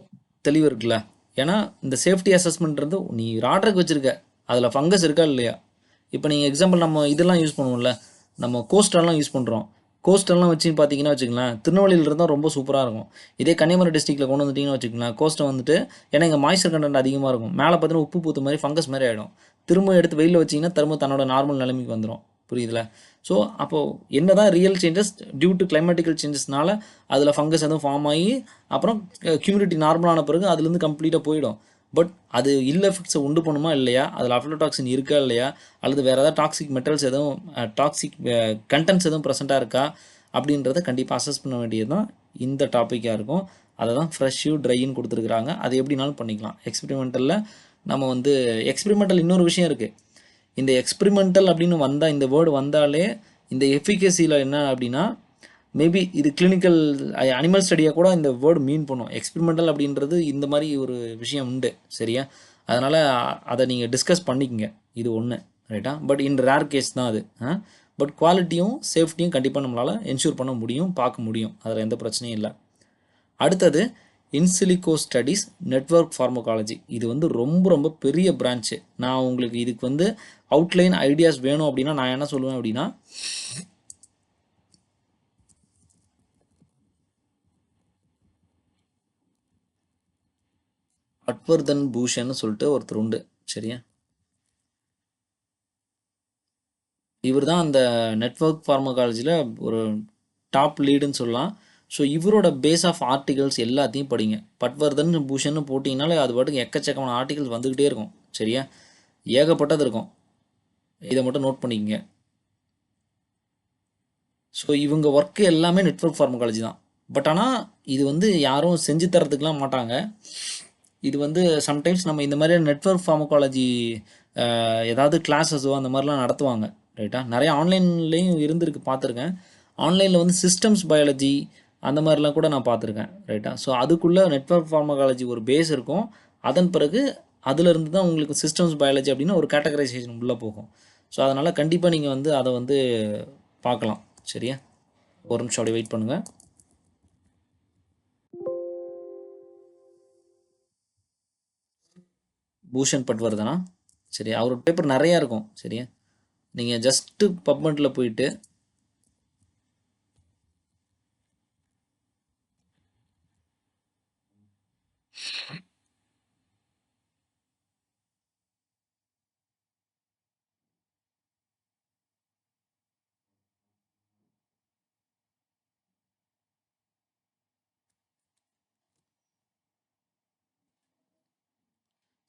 தெளிவு இருக்குல்ல? ஏன்னா இந்த சேஃப்டி அசஸ்மெண்ட்றது நீ ராட்ருக்கு வச்சுருக்க, அதில் ஃபங்கஸ் இருக்கா இல்லையா? இப்போ நீங்கள் எக்ஸாம்பிள் நம்ம இதெல்லாம் யூஸ் பண்ணுவோம்ல, நம்ம கோஸ்டெல்லாம் யூஸ் பண்ணுறோம். கோஸ்டெல்லாம் வச்சு பார்த்தீங்கன்னா வச்சுக்கலாம், திருநெல்வேலியில் இருந்தால் ரொம்ப சூப்பராக இருக்கும். இதே கன்னியாகுமரி டிஸ்ட்ரிக்ட்டில் கொண்டு வந்துட்டிங்கன்னா வச்சுக்கலாம், கோஸ்ட்டை வந்துட்டு ஏன்னா இங்கே மாய்ச்சர் கண்டென்ட் அதிகமாக இருக்கும், மேலே பார்த்தீங்கன்னா உப்பு பூத்து மாதிரி ஃபங்கஸ் மாதிரி ஆகிடும். திரும்ப எடுத்து வெயிலில் வச்சிங்கன்னா திரும்ப தன்னோட நார்மல் நிலைமைக்கு வந்துடும். புரியுதுல? ஸோ அப்போது என்ன தான் real changes due to climatical சேஞ்சஸ்னால அதில் ஃபங்கஸ் எதுவும் ஃபார்ம் ஆகி அப்புறம் ஹியூமிடிட்டி நார்மலான பிறகு அதுலேருந்து கம்ப்ளீட்டாக போயிடும். பட் அது இல் எஃபெக்ட்ஸை உண்டு பண்ணுமா இல்லையா, அதில் அஃப்லோடாக்சின் இருக்கா இல்லையா, அல்லது வேறு ஏதாவது டாக்ஸிக் மெட்டல்ஸ் எதுவும் டாக்ஸிக் கண்டென்ட்ஸ் எதுவும் ப்ரெசென்ட்டாக இருக்கா அப்படின்றத கண்டிப்பாக அசஸ் பண்ண வேண்டியது தான் இந்த டாப்பிக்காக இருக்கும். அதை தான் ஃப்ரெஷ்ஷு ட்ரைன்னு கொடுத்துருக்குறாங்க. அது எப்படினாலும் பண்ணிக்கலாம். எக்ஸ்பெரிமெண்டலில் நம்ம வந்து எக்ஸ்பெரிமெண்டல் இன்னொரு விஷயம் இருக்குது. இந்த எக்ஸ்பெரிமெண்டல் அப்படின்னு வந்தால், இந்த வேர்டு வந்தாலே இந்த எஃபிகசியில் என்ன அப்படின்னா மேபி இது கிளினிக்கல் அனிமல் ஸ்டடியாக கூட இந்த வேர்டு மீன் பண்ணும். எக்ஸ்பெரிமெண்டல் அப்படின்றது இந்த மாதிரி ஒரு விஷயம் உண்டு. சரியா? அதனால் அதை நீங்கள் டிஸ்கஸ் பண்ணிக்கங்க. இது ஒன்று ரைட்டா? பட் இன் ரேர் கேஸ் தான் அது. பட் குவாலிட்டியும் சேஃப்டியும் கண்டிப்பாக நம்மளால் என்ஷூர் பண்ண முடியும், பார்க்க முடியும். அதில் எந்த பிரச்சனையும் இல்லை. அடுத்தது இன்சிலிகோ ஸ்டடீஸ் நெட்வொர்க் ஃபார்மகாலஜி. இது வந்து ரொம்ப ரொம்ப பெரிய பிரான்ச்சு. நான் உங்களுக்கு இதுக்கு வந்து அவுட்லைன் ஐடியாஸ் வேணும் அப்படின்னா நான் என்ன சொல்லுவேன் அப்படின்னா, பட்வர்தன் பூஷன் சொல்லிட்டு ஒருத்தர் உண்டு. சரியா? இவர் தான் அந்த நெட்வொர்க் ஃபார்மகாலஜியில் ஒரு டாப் லீடுன்னு சொல்லலாம். ஸோ இவரோட பேஸ் ஆஃப் ஆர்டிகல்ஸ் எல்லாத்தையும் படிங்க. பட்வர்தன் பூஷன் போட்டிங்கனாலே அது பாட்டுக்கு எக்கச்சக்கமான ஆர்டிகல்ஸ் வந்துக்கிட்டே இருக்கும். சரியா? ஏகப்பட்டது இருக்கும். இதை மட்டும் நோட் பண்ணிக்கங்க. ஸோ இவங்க ஒர்க்கு எல்லாமே நெட்வொர்க் ஃபார்மகாலஜி தான். பட் ஆனால் இது வந்து யாரும் செஞ்சு தரத்துக்குலாம் மாட்டாங்க. இது வந்து சம்டைம்ஸ் நம்ம இந்த மாதிரி நெட்வொர்க் ஃபார்மகாலஜி ஏதாவது கிளாஸஸோ அந்த மாதிரிலாம் நடத்துவாங்க. ரைட்டா? நிறைய ஆன்லைன்லேயும் இருந்திருக்கு, பார்த்துருக்கேன். ஆன்லைனில் வந்து சிஸ்டம்ஸ் பயாலஜி அந்த மாதிரிலாம் கூட நான் பார்த்துருக்கேன். ரைட்டா? ஸோ அதுக்குள்ளே நெட்வொர்க் ஃபார்மகாலஜி ஒரு பேஸ் இருக்கும். அதன் பிறகு அதிலிருந்து தான் உங்களுக்கு சிஸ்டம்ஸ் பயாலஜி அப்படின்னு ஒரு கேட்டகரைசேஷன் உள்ளே போகும். ஸோ அதனால் கண்டிப்பாக நீங்கள் வந்து அதை வந்து பார்க்கலாம். சரியா? ஒரு நிமிஷம் அப்படியே வெயிட் பண்ணுங்கள். பூஷன் பட்வர்தனா? சரி, அவரோட பேப்பர் நிறையா இருக்கும். சரியா? நீங்கள் ஜஸ்ட்டு பப்மெண்ட்டில் போயிட்டு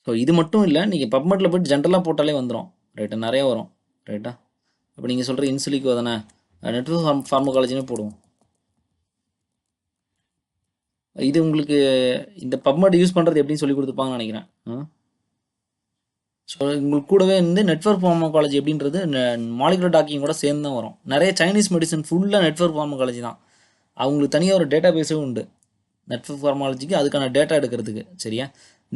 ஸோ இது மட்டும் இல்லை, நீங்கள் பப்மெட்டில் போய்ட்டு ஜென்ரலாக போட்டாலே வந்துடும். ரைட்டா, நிறையா வரும். ரைட்டா, இப்போ நீங்கள் சொல்கிற இன்சுலிக்கோ தானே, நெட்வொர்க் ஃபார்மகாலஜினே போடுவோம். இது உங்களுக்கு இந்த பப்மெட் யூஸ் பண்ணுறது எப்படின்னு சொல்லி கொடுத்துருப்பாங்கன்னு நினைக்கிறேன். ஸோ உங்களுக்கு கூடவே வந்து நெட்வொர்க் ஃபார்மகாலஜி எப்படின்றது மாலிகுலர் டாக்கிங் கூட சேர்ந்து தான் வரும். நிறைய சைனீஸ் மெடிசன் ஃபுல்லாக நெட்வொர்க் ஃபார்மகாலஜி தான். அவங்களுக்கு தனியாக ஒரு டேட்டா பேஸும் உண்டு நெட்வொர்க் ஃபார்மகாலஜிக்கு, அதுக்கான டேட்டா எடுக்கிறதுக்கு. சரியா,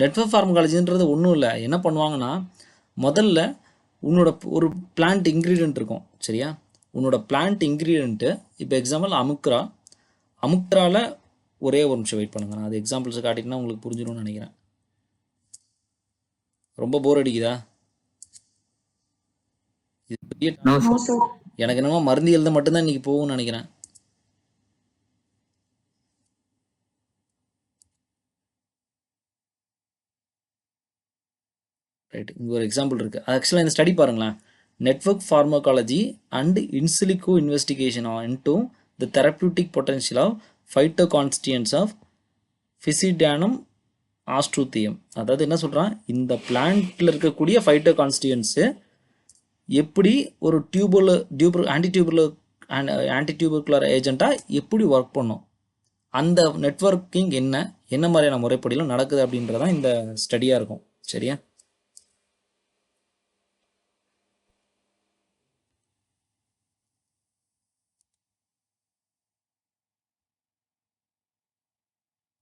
நெட்வொர்க் ஃபார்மகாலஜின்றது ஒன்றும் இல்லை. என்ன பண்ணுவாங்கன்னா, முதல்ல உன்னோட ஒரு பிளான்ட் இன்க்ரீடியன்ட் இருக்கும். சரியா, உன்னோட பிளான்ட் இன்க்ரீடியன்ட்டு இப்போ எக்ஸாம்பிள் அமுக்ராவில் ஒரே ஒரு நிமிஷம் வெயிட் பண்ணுங்க, நான் அது எக்ஸாம்பிள்ஸ் காட்டிங்கன்னா உங்களுக்கு புரிஞ்சிடும்னு நினைக்கிறேன். ரொம்ப போர் அடிக்குதா? எனக்கு என்னமோ மருந்து எழுத மட்டும்தான் இன்னைக்கு போகும்னு நினைக்கிறேன். ரைட், இங்கே ஒரு எக்ஸாம்பிள் இருக்குது. ஆக்சுவலாக இந்த ஸ்டடி பாருங்களேன். Network pharmacology and in silico investigation into the therapeutic potential of phytoconstituents of Peucedanum ostruthium. அதாவது என்ன சொல்கிறான், இந்த பிளான்ட்டில் இருக்கக்கூடிய ஃபைட்டோ கான்ஸ்டியன்ஸு எப்படி ஒரு ஆன்டிடியூபர்குலர் ஏஜெண்ட்டாக எப்படி ஒர்க் பண்ணும், அந்த நெட்வொர்க்கிங் என்ன மாதிரியான முறைப்படிலாம் நடக்குது அப்படின்றதான் இந்த ஸ்டடியாக இருக்கும். சரியா,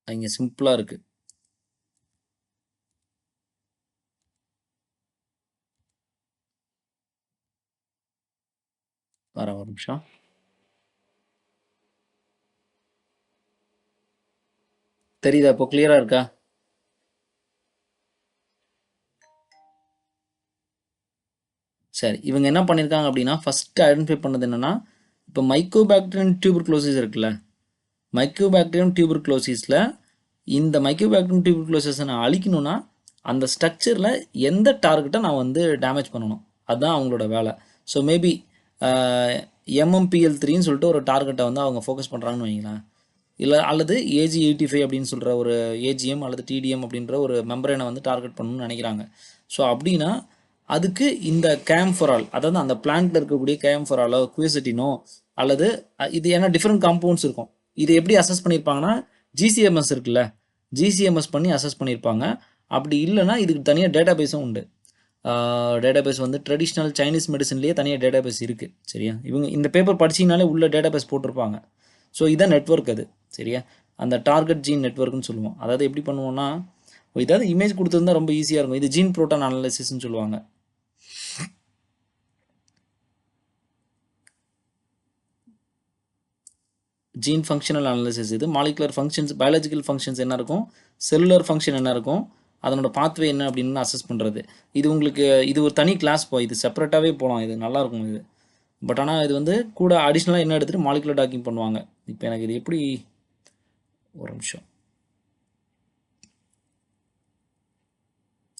இங்கே சிம்பிளாக இருக்குது. வர ஒரு நிமிஷம். தெரியுதா? இப்போ கிளியராக இருக்கா? சரி, இவங்க என்ன பண்ணியிருக்காங்க அப்படின்னா, ஃபஸ்ட்டு ஐடென்டிஃபை பண்ணது என்னென்னா, இப்போ மைக்கோபாக்டீரியம் டியூபர்குலோசிஸ் இருக்குல்ல, மைக்கோபாக்டீரியம் டியூபர்குலோசிஸில் இந்த மைக்கோபாக்டீரியம் டியூபர்குலோசிஸை நான் அழிக்கணும்னா அந்த ஸ்ட்ரக்சரில் எந்த டார்கெட்டை நான் வந்து டேமேஜ் பண்ணணும், அதுதான் அவங்களோட வேலை. ஸோ மேபி MMPL3ன்னு சொல்லிட்டு ஒரு டார்கெட்டை வந்து அவங்க ஃபோக்கஸ் பண்ணுறாங்கன்னு வைங்களேன், இல்லை அல்லது AG85 அப்படின்னு சொல்கிற ஒரு AGM அல்லது TDM அப்படின்ற ஒரு மெம்பரேனை வந்து டார்கெட் பண்ணணும்னு நினைக்கிறாங்க. ஸோ அப்படின்னா அதுக்கு இந்த கேம்ஃபரால், அதாவது அந்த பிளான்ட்டில் இருக்கக்கூடிய கேம்ஃபராலோ குயசட்டினோ அல்லது இது ஏன்னா டிஃப்ரெண்ட் காம்பவுண்ட்ஸ் இருக்கும், இது எப்படி அசஸ் பண்ணியிருப்பாங்கன்னா GCMS இருக்குல்ல, GCMS பண்ணி அசஸ் பண்ணியிருப்பாங்க. அப்படி இல்லைன்னா இதுக்கு தனியாக டேட்டா பேஸும் உண்டு. டேட்டா பேஸ் வந்து ட்ரெடிஷ்னல் சைனீஸ் மெடிசன்லேயே தனியாக டேட்டா பேஸ் இருக்குது. சரியா, இவங்க இந்த பேப்பர் படிச்சிங்கனாலே உள்ள டேட்டா பேஸ் போட்டிருப்பாங்க. ஸோ இதான் நெட்வொர்க் அது. சரியா, அந்த டார்கெட் ஜீன் நெட்வொர்க்னு சொல்லுவோம். அதாவது எப்படி பண்ணுவோம்னா, ஏதாவது இமேஜ் கொடுத்துருந்தா ரொம்ப ஈஸியாக இருக்கும். இது ஜீன் புரோட்டான் அனாலிசிஸ்ன்னு சொல்லுவாங்க. Gene functional analysis. இது மாலிகுலர் ஃபங்க்ஷன்ஸ், பயாலஜிக்கல் ஃபங்க்ஷன்ஸ் என்ன இருக்கும், செல்லுலர் ஃபங்க்ஷன் என்ன இருக்கும், அதனோட பாத்வே என்ன அப்படின்னு அசஸ் பண்ணுறது. இது உங்களுக்கு இது ஒரு தனி கிளாஸ் இது செப்பரேட்டாகவே போகலாம், இது நல்லாயிருக்கும் இது. பட் ஆனால் இது வந்து கூட அடிஷ்னலாக என்ன எடுத்துகிட்டு மாலிகுலர் டாக்கிங் பண்ணுவாங்க. இப்போ எனக்கு இது எப்படி, ஒரு நிமிஷம்,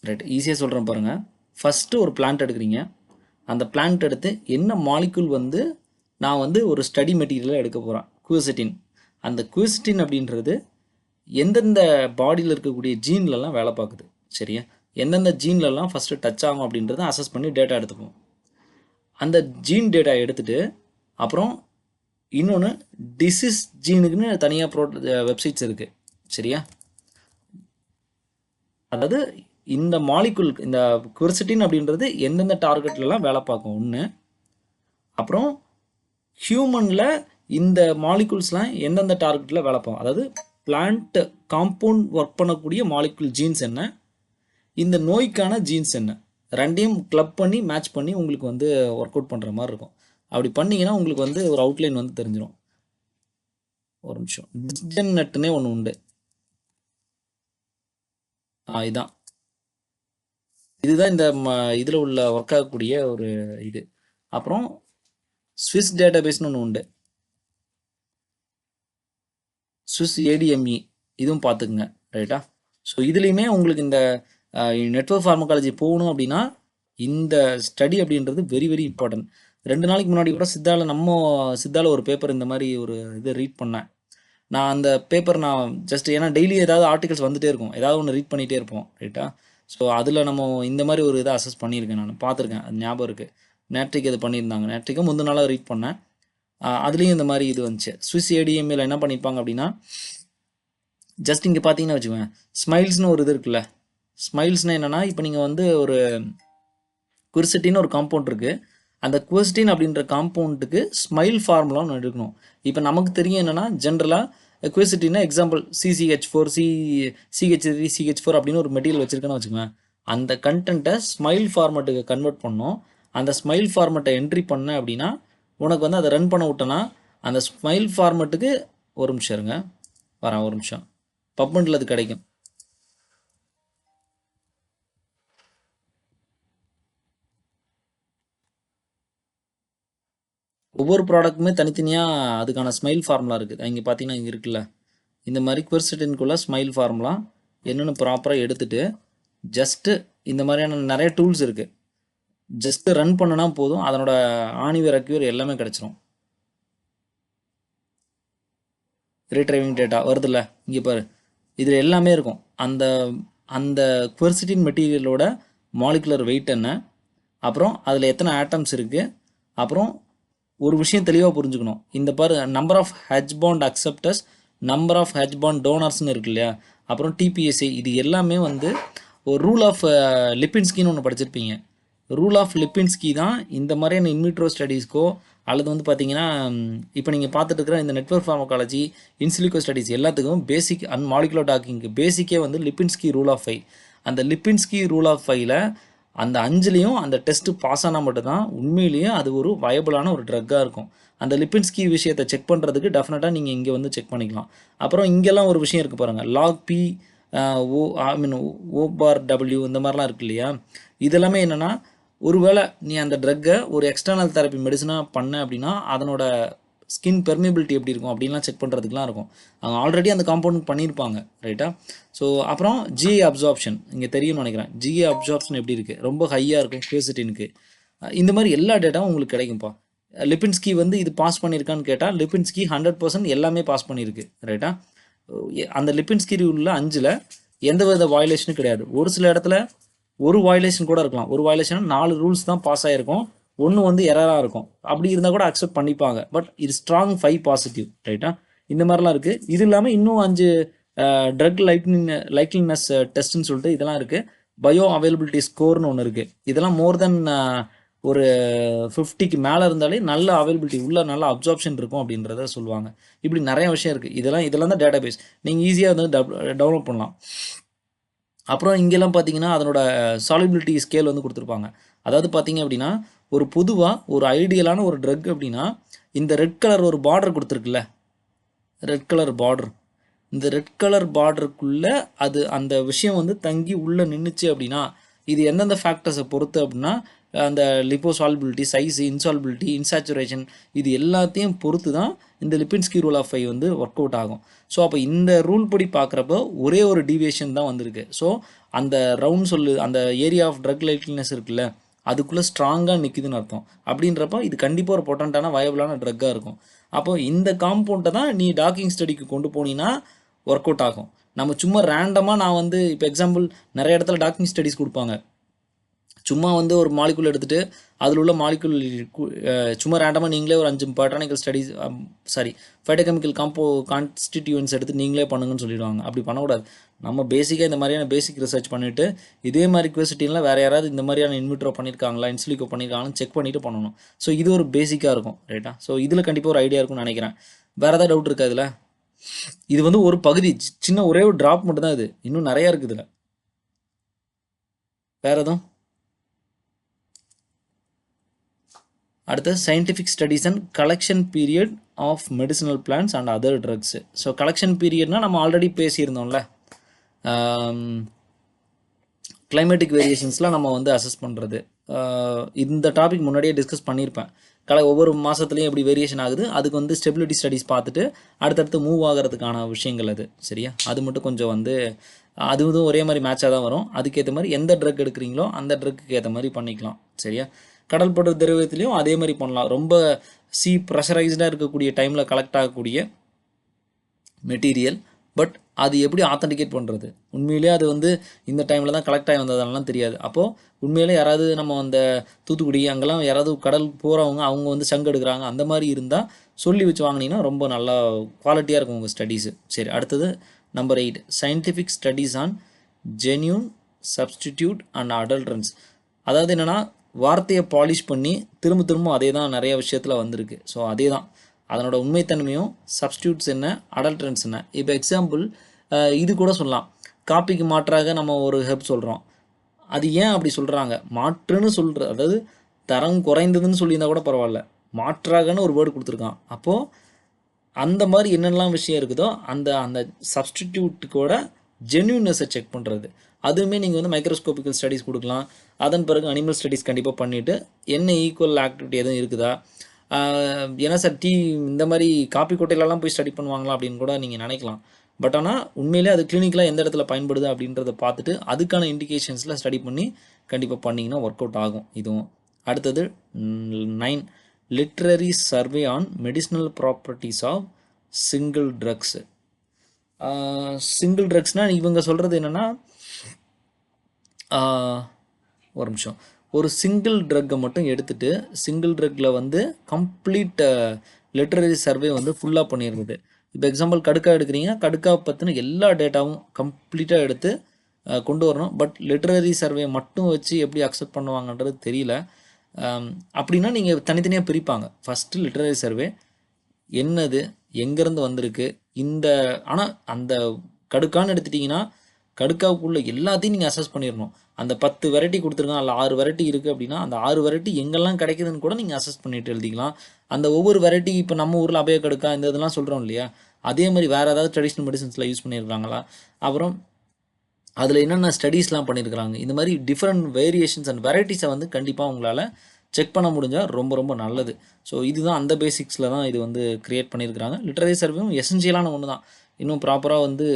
ரைட், ஈஸியாக சொல்கிறேன் பாருங்கள். ஃபஸ்ட்டு ஒரு பிளான்ட் எடுக்கிறீங்க, அந்த பிளான்ட் எடுத்து என்ன மாலிகுல் வந்து நான் வந்து ஒரு ஸ்டடி மெட்டீரியலாக எடுக்க போகிறேன், குயசட்டின். அந்த குயசட்டின் அப்படின்றது எந்தெந்த பாடியில் இருக்கக்கூடிய ஜீன்லலாம் வேலை பார்க்குது. சரியா, எந்தெந்த ஜீன்லலாம் ஃபஸ்ட்டு டச் ஆகும் அப்படின்றத அசஸ் பண்ணி டேட்டா எடுத்துப்போம். அந்த ஜீன் டேட்டா எடுத்துகிட்டு அப்புறம் இன்னொன்று டிசீஸ் ஜீனுக்குன்னு தனியாக வெப்சைட்ஸ் இருக்குது. சரியா, அதாவது இந்த மாலிகுல், இந்த குயர்சிட்டின் அப்படின்றது எந்தெந்த டார்கெட்லலாம் வேலை பார்க்கும் ஒன்று, அப்புறம் ஹியூமனில் இந்த மாலிகுல்ஸ்லாம் எந்தெந்த டார்கெட்டில் வேலை பார்க்கும், அதாவது பிளான்ட் காம்பவுண்ட் ஒர்க் பண்ணக்கூடிய மாலிகுல் ஜீன்ஸ் என்ன, இந்த நோய்க்கான ஜீன்ஸ் என்ன, ரெண்டையும் கிளப் பண்ணி மேட்ச் பண்ணி உங்களுக்கு வந்து ஒர்க் அவுட் பண்ணுற மாதிரி இருக்கும். அப்படி பண்ணிங்கன்னா உங்களுக்கு வந்து ஒரு அவுட்லைன் வந்து தெரிஞ்சிடும். ஒரு நிமிஷம், டிஜன் நெட்டுனே ஒன்று உண்டு, இதுதான் இந்த இதில் உள்ள ஒர்க் ஆகக்கூடிய ஒரு இது. அப்புறம் ஸ்விஸ் டேட்டா பேஸ்னு ஒன்று உண்டு, ஸ்விஸ் ADME, இதுவும் பார்த்துக்குங்க. ரைட்டா, ஸோ இதுலேயுமே உங்களுக்கு இந்த நெட்வொர்க் ஃபார்மகாலஜி போகணும் அப்படின்னா இந்த ஸ்டடி அப்படின்றது வெரி வெரி இம்பார்ட்டன்ட். 2 நாளைக்கு முன்னாடி கூட சித்தாவில் ஒரு பேப்பர் இந்த மாதிரி ஒரு இது ரீட் பண்ணேன். நான் அந்த பேப்பர் நான் ஜஸ்ட் ஏன்னா டெய்லி ஏதாவது ஆர்டிகல்ஸ் வந்துகிட்டே இருக்கும், ஏதாவது ஒன்று ரீட் பண்ணிகிட்டே இருப்போம். ரைட்டா, ஸோ அதில் நம்ம இந்த மாதிரி ஒரு இதை அசஸ் பண்ணியிருக்கேன், நான் பார்த்துருக்கேன், அது ஞாபகம் இருக்குது. நேட்ரிக் இது பண்ணியிருந்தாங்க, நேட்ரிக்கை முந்தின நாளாக ரீட் பண்ணேன். அதுலேயும் இந்த மாதிரி இது வந்துச்சு. ஸ்விஸ் ஏடிஎம்ஏல என்ன பண்ணியிருப்பாங்க அப்படின்னா, ஜஸ்ட் இங்கே பார்த்தீங்கன்னா வச்சுக்கோங்க, ஸ்மைல்ஸ்னு ஒரு இது இருக்குல்ல. ஸ்மைல்ஸ்னால் என்னென்னா, இப்போ நீங்கள் வந்து ஒரு குவர்சிட்டின்னு ஒரு காம்பவுண்ட் இருக்குது. அந்த குவர்சிட்டின் அப்படின்ற காம்பவுண்டுக்கு ஸ்மைல் ஃபார்முலான்னு எடுக்கணும். இப்போ நமக்கு தெரியும் என்னென்னா, ஜென்ரலாக குவர்சிட்டின்னா எக்ஸாம்பிள் CCH4 CH3 CH4 அப்படின்னு ஒரு மெட்டீரியல் வச்சுருக்கேன்னு வச்சுக்கோங்க. அந்த கண்டென்ட்டை ஸ்மைல் ஃபார்மேட்டுக்கு கன்வெர்ட் பண்ணோம். அந்த ஸ்மைல் ஃபார்மேட்டை என்ட்ரி பண்ண அப்படின்னா உனக்கு வந்து அதை ரன் பண்ண விட்டோன்னா அந்த ஸ்மைல் ஃபார்மேட்டுக்கு ஒரு நிமிஷம் இருங்க, வரேன் ஒரு நிமிஷம், பப்மெண்டில் அது கிடைக்கும். ஒவ்வொரு ப்ராடக்ட்டுமே தனித்தனியாக அதுக்கான ஸ்மைல் ஃபார்முலா இருக்குது. இங்கே பார்த்தீங்கன்னா இங்கே இருக்குல்ல, இந்த மாதிரி குவர்சிட்டின்குள்ளே ஸ்மைல் ஃபார்முலா என்னென்னு ப்ராப்பராக எடுத்துகிட்டு ஜஸ்ட்டு இந்த மாதிரியான நிறைய டூல்ஸ் இருக்குது. ஜஸ்ட்டு ரன் பண்ணுனா போதும், அதனோட ஆணிவேர் அக்யூர் எல்லாமே கிடச்சிரும். ரீட்ரைவிங் டேட்டா வருதுல்ல, இங்கே பாரு, இதில் எல்லாமே இருக்கும். அந்த அந்த குவர்சிட்டின் மெட்டீரியலோட மாலிகுலர் வெயிட் என்ன, அப்புறம் அதில் எத்தனை ஆட்டம்ஸ் இருக்குது, அப்புறம் ஒரு விஷயம் தெளிவாக புரிஞ்சுக்கணும். இந்த பாரு, number of H bond acceptors, number of H bond டோனர்ஸ்னு இருக்கு இல்லையா, அப்புறம் டிபிஎஸ்சி, இது எல்லாமே வந்து ஒரு ரூல் ஆஃப் லிப்பின்ஸ்கின்னு ஒன்று படிச்சிருப்பீங்க. ரூல் ஆஃப் லிப்பின்ஸ்கி தான் இந்த மாதிரியான இன்விட்ரோ ஸ்டடீஸ்க்கோ அல்லது வந்து பார்த்தீங்கன்னா இப்போ நீங்கள் பார்த்துட்டு இருக்கிற இந்த நெட்வொர்க் ஃபார்மகாலஜி, இன்சிலிகோ ஸ்டடீஸ் எல்லாத்துக்கும் பேசிக் அண்ட் மாலிகுலர் டாக்கிங்க்கு பேசிக்கே வந்து லிப்பின்ஸ்கி ரூல் ஆஃப் 5. அந்த லிப்பின்ஸ்கி ரூல் ஆஃப் 5ல் அந்த 5லேயும் அந்த டெஸ்ட்டு பாஸ் ஆனால் மட்டும்தான் உண்மையிலேயே அது ஒரு வயபிளான ஒரு ட்ரக்காக இருக்கும். அந்த லிப்பின்ஸ்கி விஷயத்தை செக் பண்ணுறதுக்கு டெஃபினட்டாக நீங்கள் இங்கே வந்து செக் பண்ணிக்கலாம். அப்புறம் இங்கெல்லாம் ஒரு விஷயம் இருக்குது பாருங்கள், லாக் பி O/W இந்த மாதிரிலாம் இருக்கு இல்லையா. இதெல்லாமே என்னென்னா, ஒருவேளை நீ அந்த ட்ரக்கை ஒரு எக்ஸ்டர்னல் தெரப்பி மெடிசனாக பண்ண அப்படின்னா அதனோட ஸ்கின் பெர்மிபிலிட்டி எப்படி இருக்கும் அப்படின்லாம் செக் பண்ணுறதுக்குலாம் இருக்கும். அவங்க ஆல்ரெடி அந்த காம்பவுண்ட் பண்ணியிருப்பாங்க, ரைட்டா. ஸோ அப்புறம் GI அப்சார்ப்ஷன் இங்கே தெரியும்னு நினைக்கிறேன். GI அப்சார்ப்ஷன் எப்படி இருக்குது, ரொம்ப ஹையாக இருக்கும் குவர்சிட்டினுக்கு. இந்த மாதிரி எல்லா டேட்டாவும் உங்களுக்கு கிடைக்கும்ப்பா. லிப்பின்ஸ்கி வந்து இது பாஸ் பண்ணியிருக்கான்னு கேட்டால் லிப்பின்ஸ்கி 100% எல்லாமே பாஸ் பண்ணியிருக்கு, ரைட்டா. அந்த லிப்பின்ஸ்கி ரூலில் 5ல் எந்த வித வயலேஷனும் கிடையாது. ஒரு சில இடத்துல ஒரு வயலேஷன் கூட இருக்கலாம். ஒரு வயலேஷன் 4 ரூல்ஸ் தான் பாஸ் ஆகிருக்கும், ஒன்று வந்து எரராக இருக்கும். அப்படி இருந்தால் கூட அக்செப்ட் பண்ணிப்பாங்க. பட் இது ஸ்ட்ராங் 5 பாசிட்டிவ், ரைட்டா. இந்த மாதிரிலாம் இருக்குது. இது இல்லாமல் இன்னும் 5 ட்ரக் லைக்லினஸ் டெஸ்ட்னு சொல்லிட்டு இதெல்லாம் இருக்குது. பயோ அவைலபிலிட்டி ஸ்கோர்னு ஒன்று இருக்குது. இதெல்லாம் மோர் தென் ஒரு 50க்கு மேலே இருந்தாலே நல்ல அவைலபிலிட்டி உள்ள நல்ல அப்சார்ப்ஷன் இருக்கும் அப்படின்றத சொல்லுவாங்க. இப்படி நிறைய விஷயம் இருக்குது. இதெல்லாம் தான் டேட்டா பேஸ், நீங்கள் ஈஸியாக வந்து டெவலப் பண்ணலாம். அப்புறம் இங்கெல்லாம் பார்த்தீங்கன்னா அதனோட சாலிபிலிட்டி ஸ்கேல் வந்து கொடுத்துருப்பாங்க. அதாவது பார்த்தீங்க அப்படின்னா, ஒரு பொதுவாக ஒரு ஐடியலான ஒரு ட்ரக் அப்படின்னா இந்த ரெட் கலர் ஒரு பார்டர் கொடுத்துருக்குல்ல, ரெட் கலர் பார்டர், இந்த ரெட் கலர் பார்டருக்குள்ளே அது அந்த விஷயம் வந்து தங்கி உள்ளே நின்றுச்சு அப்படின்னா இது எந்தெந்த ஃபேக்டர்ஸை பொறுத்து அப்படின்னா அந்த லிப்போசால்பிலிட்டி, சைஸ், இன்சால்பிலிட்டி, இன்சாச்சுரேஷன், இது எல்லாத்தையும் பொறுத்து தான் இந்த லிப்பின்ஸ்கி ரூல் ஆஃப் 5 வந்து ஒர்க் அவுட் ஆகும். ஸோ அப்போ இந்த ரூல் படி பார்க்குறப்போ ஒரே ஒரு டீவியேஷன் தான் வந்திருக்கு. ஸோ அந்த ரவுண்ட் அந்த ஏரியா ஆஃப் ட்ரக் லைக்லினஸ் இருக்குல்ல, அதுக்குள்ளே ஸ்ட்ராங்காக நிற்குதுன்னு அர்த்தம். அப்படின்றப்போ இது கண்டிப்பாக ஒரு பொட்டன்ட்டான வயபிளான ட்ரக்காக இருக்கும். அப்போ இந்த காம்பவுண்டை தான் நீ டாக்கிங் ஸ்டடிக்கு கொண்டு போனீங்கன்னா ஒர்க் அவுட் ஆகும். நம்ம சும்மா ரேண்டமாக நான் வந்து இப்போ எக்ஸாம்பிள் நிறைய இடத்துல டாக்கிங் ஸ்டடிஸ் கொடுப்பாங்க. சும்மா வந்து ஒரு மாலிகுல் எடுத்துகிட்டு அதில் உள்ள மாலிகுல் சும்மா ரேண்டமாக நீங்களே ஒரு 5 பாட்டானிக்கல் ஸ்டடிஸ் ஃபைட்டோகெமிக்கல் கான்ஸ்டிடியூன்ஸ் எடுத்து நீங்களே பண்ணுங்கன்னு சொல்லிடுவாங்க. அப்படி பண்ணக்கூடாது. நம்ம பேசிக்காக இந்த மாதிரியான பேசிக் ரிசர்ச் பண்ணிவிட்டு இதே மாதிரி குவர்சிட்டியில் வேறு யாராவது இந்த மாதிரியான இன்விட்ரோ பண்ணியிருக்காங்களா, இன்சிலிகோ பண்ணியிருக்காங்களான்னு செக் பண்ணிவிட்டு பண்ணணும். ஸோ இது ஒரு பேசிக்காக இருக்கும், ரைட்டா. ஸோ இதில் கண்டிப்பாக ஒரு ஐடியா இருக்கும்னு நினைக்கிறேன். வேறு ஏதாவது டவுட் இருக்கா இதில்? இது வந்து ஒரு பகுதி, சின்ன ஒரே ஒரு ட்ராப் மட்டும் தான் இது, இன்னும் நிறையா இருக்குது இதில். வேறு எதுவும்? அடுத்து scientific studies and collection period of medicinal plants and other drugs. So collection பீரியட்னால் நம்ம ஆல்ரெடி பேசியிருந்தோம்ல, கிளைமேட்டிக் வேரியேஷன்ஸ்லாம் நம்ம வந்து அசஸ் பண்ணுறது. இந்த டாபிக் முன்னாடியே டிஸ்கஸ் பண்ணியிருப்பேன். ஒவ்வொரு மாதத்துலேயும் எப்படி வேரியேஷன் ஆகுது, அதுக்கு வந்து ஸ்டெபிலிட்டி ஸ்டடீஸ் பார்த்துட்டு அடுத்தடுத்து மூவ் ஆகிறதுக்கான விஷயங்கள் அது, சரியா. அது மட்டும் கொஞ்சம் வந்து அதுவும் ஒரே மாதிரி மேட்சாக தான் வரும். அதுக்கேற்ற மாதிரி எந்த ட்ரக் எடுக்கிறீங்களோ அந்த ட்ரக்கு ஏற்ற மாதிரி பண்ணிக்கலாம், சரியா. கடல் படுற திரவியத்துலேயும் அதே மாதிரி பண்ணலாம். ரொம்ப ப்ரெஷரைஸ்டாக இருக்கக்கூடிய டைமில் கலெக்ட் ஆகக்கூடிய மெட்டீரியல், பட் அது எப்படி ஆத்தென்டிகேட் பண்ணுறது? உண்மையிலேயே அது வந்து இந்த டைமில் தான் கலெக்ட் ஆகி வந்ததெல்லாம் தெரியாது. அப்போது உண்மையிலே யாராவது நம்ம அந்த தூத்துக்குடி அங்கெல்லாம் யாராவது கடலுக்கு போகிறவங்க அவங்க வந்து சங்கு எடுக்கிறாங்க அந்த மாதிரி இருந்தால் சொல்லி வச்சு வாங்கினீங்கன்னா ரொம்ப நல்லா குவாலிட்டியாக இருக்கும் உங்கள் ஸ்டடீஸு. சரி, அடுத்தது number 8 scientific studies on genuine substitute and adulterants. அதாவது என்னென்னா வார்த்தையை பாலிஷ் பண்ணி திரும்ப திரும்ப அதே தான் நிறைய விஷயத்தில் வந்திருக்கு. ஸோ அதே தான் அதனோட உண்மைத்தன்மையும் சப்ஸ்டியூட்ஸ் என்ன அடல்ட்ரன்ஸ் என்ன. இப்போ எக்ஸாம்பிள் இது கூட சொல்லலாம். காப்பிக்கு மாற்றாக நம்ம ஒரு ஹெர்ப் சொல்கிறோம். அது ஏன் அப்படி சொல்கிறாங்க? மாற்றுன்னு சொல்கிற, அதாவது தரம் குறைந்ததுன்னு சொல்லியிருந்தால் கூட பரவாயில்ல, மாற்றாகன்னு ஒரு வேர்டு கொடுத்துருக்கான். அப்போது அந்த மாதிரி என்னெல்லாம் விஷயம் இருக்குதோ அந்த அந்த சப்ஸ்டிடியூட்டுக்கோட ஜென்யூனஸை செக் பண்ணுறது. அதுவுமே நீங்கள் வந்து மைக்ரோஸ்கோபிக்கல் ஸ்டடீஸ் கொடுக்கலாம். அதன் பிறகு அனிமல் ஸ்டடீஸ் கண்டிப்பாக பண்ணிவிட்டு என்ன ஈக்குவல் ஆக்டிவிட்டி எதுவும் இருக்குதா, ஏன்னா சார் இந்த மாதிரி காப்பி கொட்டையிலலாம் போய் ஸ்டடி பண்ணுவாங்களா அப்படின்னு கூட நீங்கள் நினைக்கலாம். பட் ஆனால் உண்மையிலே அது கிளினிக்கில் எந்த இடத்துல பயன்படுது அப்படின்றத பார்த்துட்டு அதுக்கான இண்டிகேஷன்ஸில் ஸ்டடி பண்ணி கண்டிப்பாக பண்ணிங்கன்னா ஒர்க் அவுட் ஆகும் இதுவும். அடுத்தது 9 literary survey on medicinal properties of single drugs. Single ட்ரக்ஸ்னால் இவங்க சொல்கிறது என்னென்னா, ஒரு நிமிஷம், ஒரு சிங்கிள் ட்ரக்கை மட்டும் எடுத்துகிட்டு சிங்கிள் ட்ரக்கில் வந்து கம்ப்ளீட் லிட்ரரி சர்வே வந்து ஃபுல்லாக பண்ணிடுறது. இப்போ எக்ஸாம்பிள் கடுக்கா எடுக்கிறீங்க, கடுக்கா பற்றின எல்லா டேட்டாவும் கம்ப்ளீட்டாக எடுத்து கொண்டு வரணும். பட் லிட்ரரி சர்வே மட்டும் வச்சு எப்படி அக்செப்ட் பண்ணுவாங்கன்றது தெரியல. அப்படின்னா நீங்கள் தனித்தனியாக பிரிப்பாங்க. ஃபஸ்ட்டு லிட்ரரி சர்வே என்னது, எங்கேருந்து வந்திருக்கு, இந்த ஆனால் அந்த கடுக்கான்னு எடுத்துட்டிங்கன்னா கடுக்காவுக்குள்ளே எல்லாத்தையும் நீங்கள் அசஸ் பண்ணிடணும். அந்த 10 வெரைட்டி கொடுத்துருக்கான், அதில் 6 வெரைட்டி இருக்குது அப்படின்னா அந்த 6 வெரைட்டி எங்கெல்லாம் கிடைக்குதுன்னு கூட நீங்கள் அசஸ் பண்ணிட்டு எழுதிக்கலாம். அந்த ஒவ்வொரு வெரைட்டி இப்போ நம்ம ஊரில் அபய கடுக்கா இந்த இதெல்லாம் சொல்கிறோம் இல்லையா, அதே மாதிரி வேறு ஏதாவது ட்ரெடிஷ்னல் மெடிசன்ஸில் யூஸ் பண்ணியிருக்காங்களா, அப்புறம் அதில் என்னென்ன ஸ்டடீஸ்லாம் பண்ணியிருக்கிறாங்க, இந்த மாதிரி டிஃப்ரெண்ட் வேரியேஷன்ஸ் அண்ட் வெரைட்டிஸை வந்து கண்டிப்பாக உங்களால் செக் பண்ண முடிஞ்சால் ரொம்ப ரொம்ப நல்லது. ஸோ இதுதான் அந்த பேசிக்ஸில் தான் இது வந்து க்ரியேட் பண்ணியிருக்கிறாங்க. லிட்ரரி சர்வேவும் எசென்ஷியலான ஒன்று தான். இன்னும் ப்ராப்பராக வந்து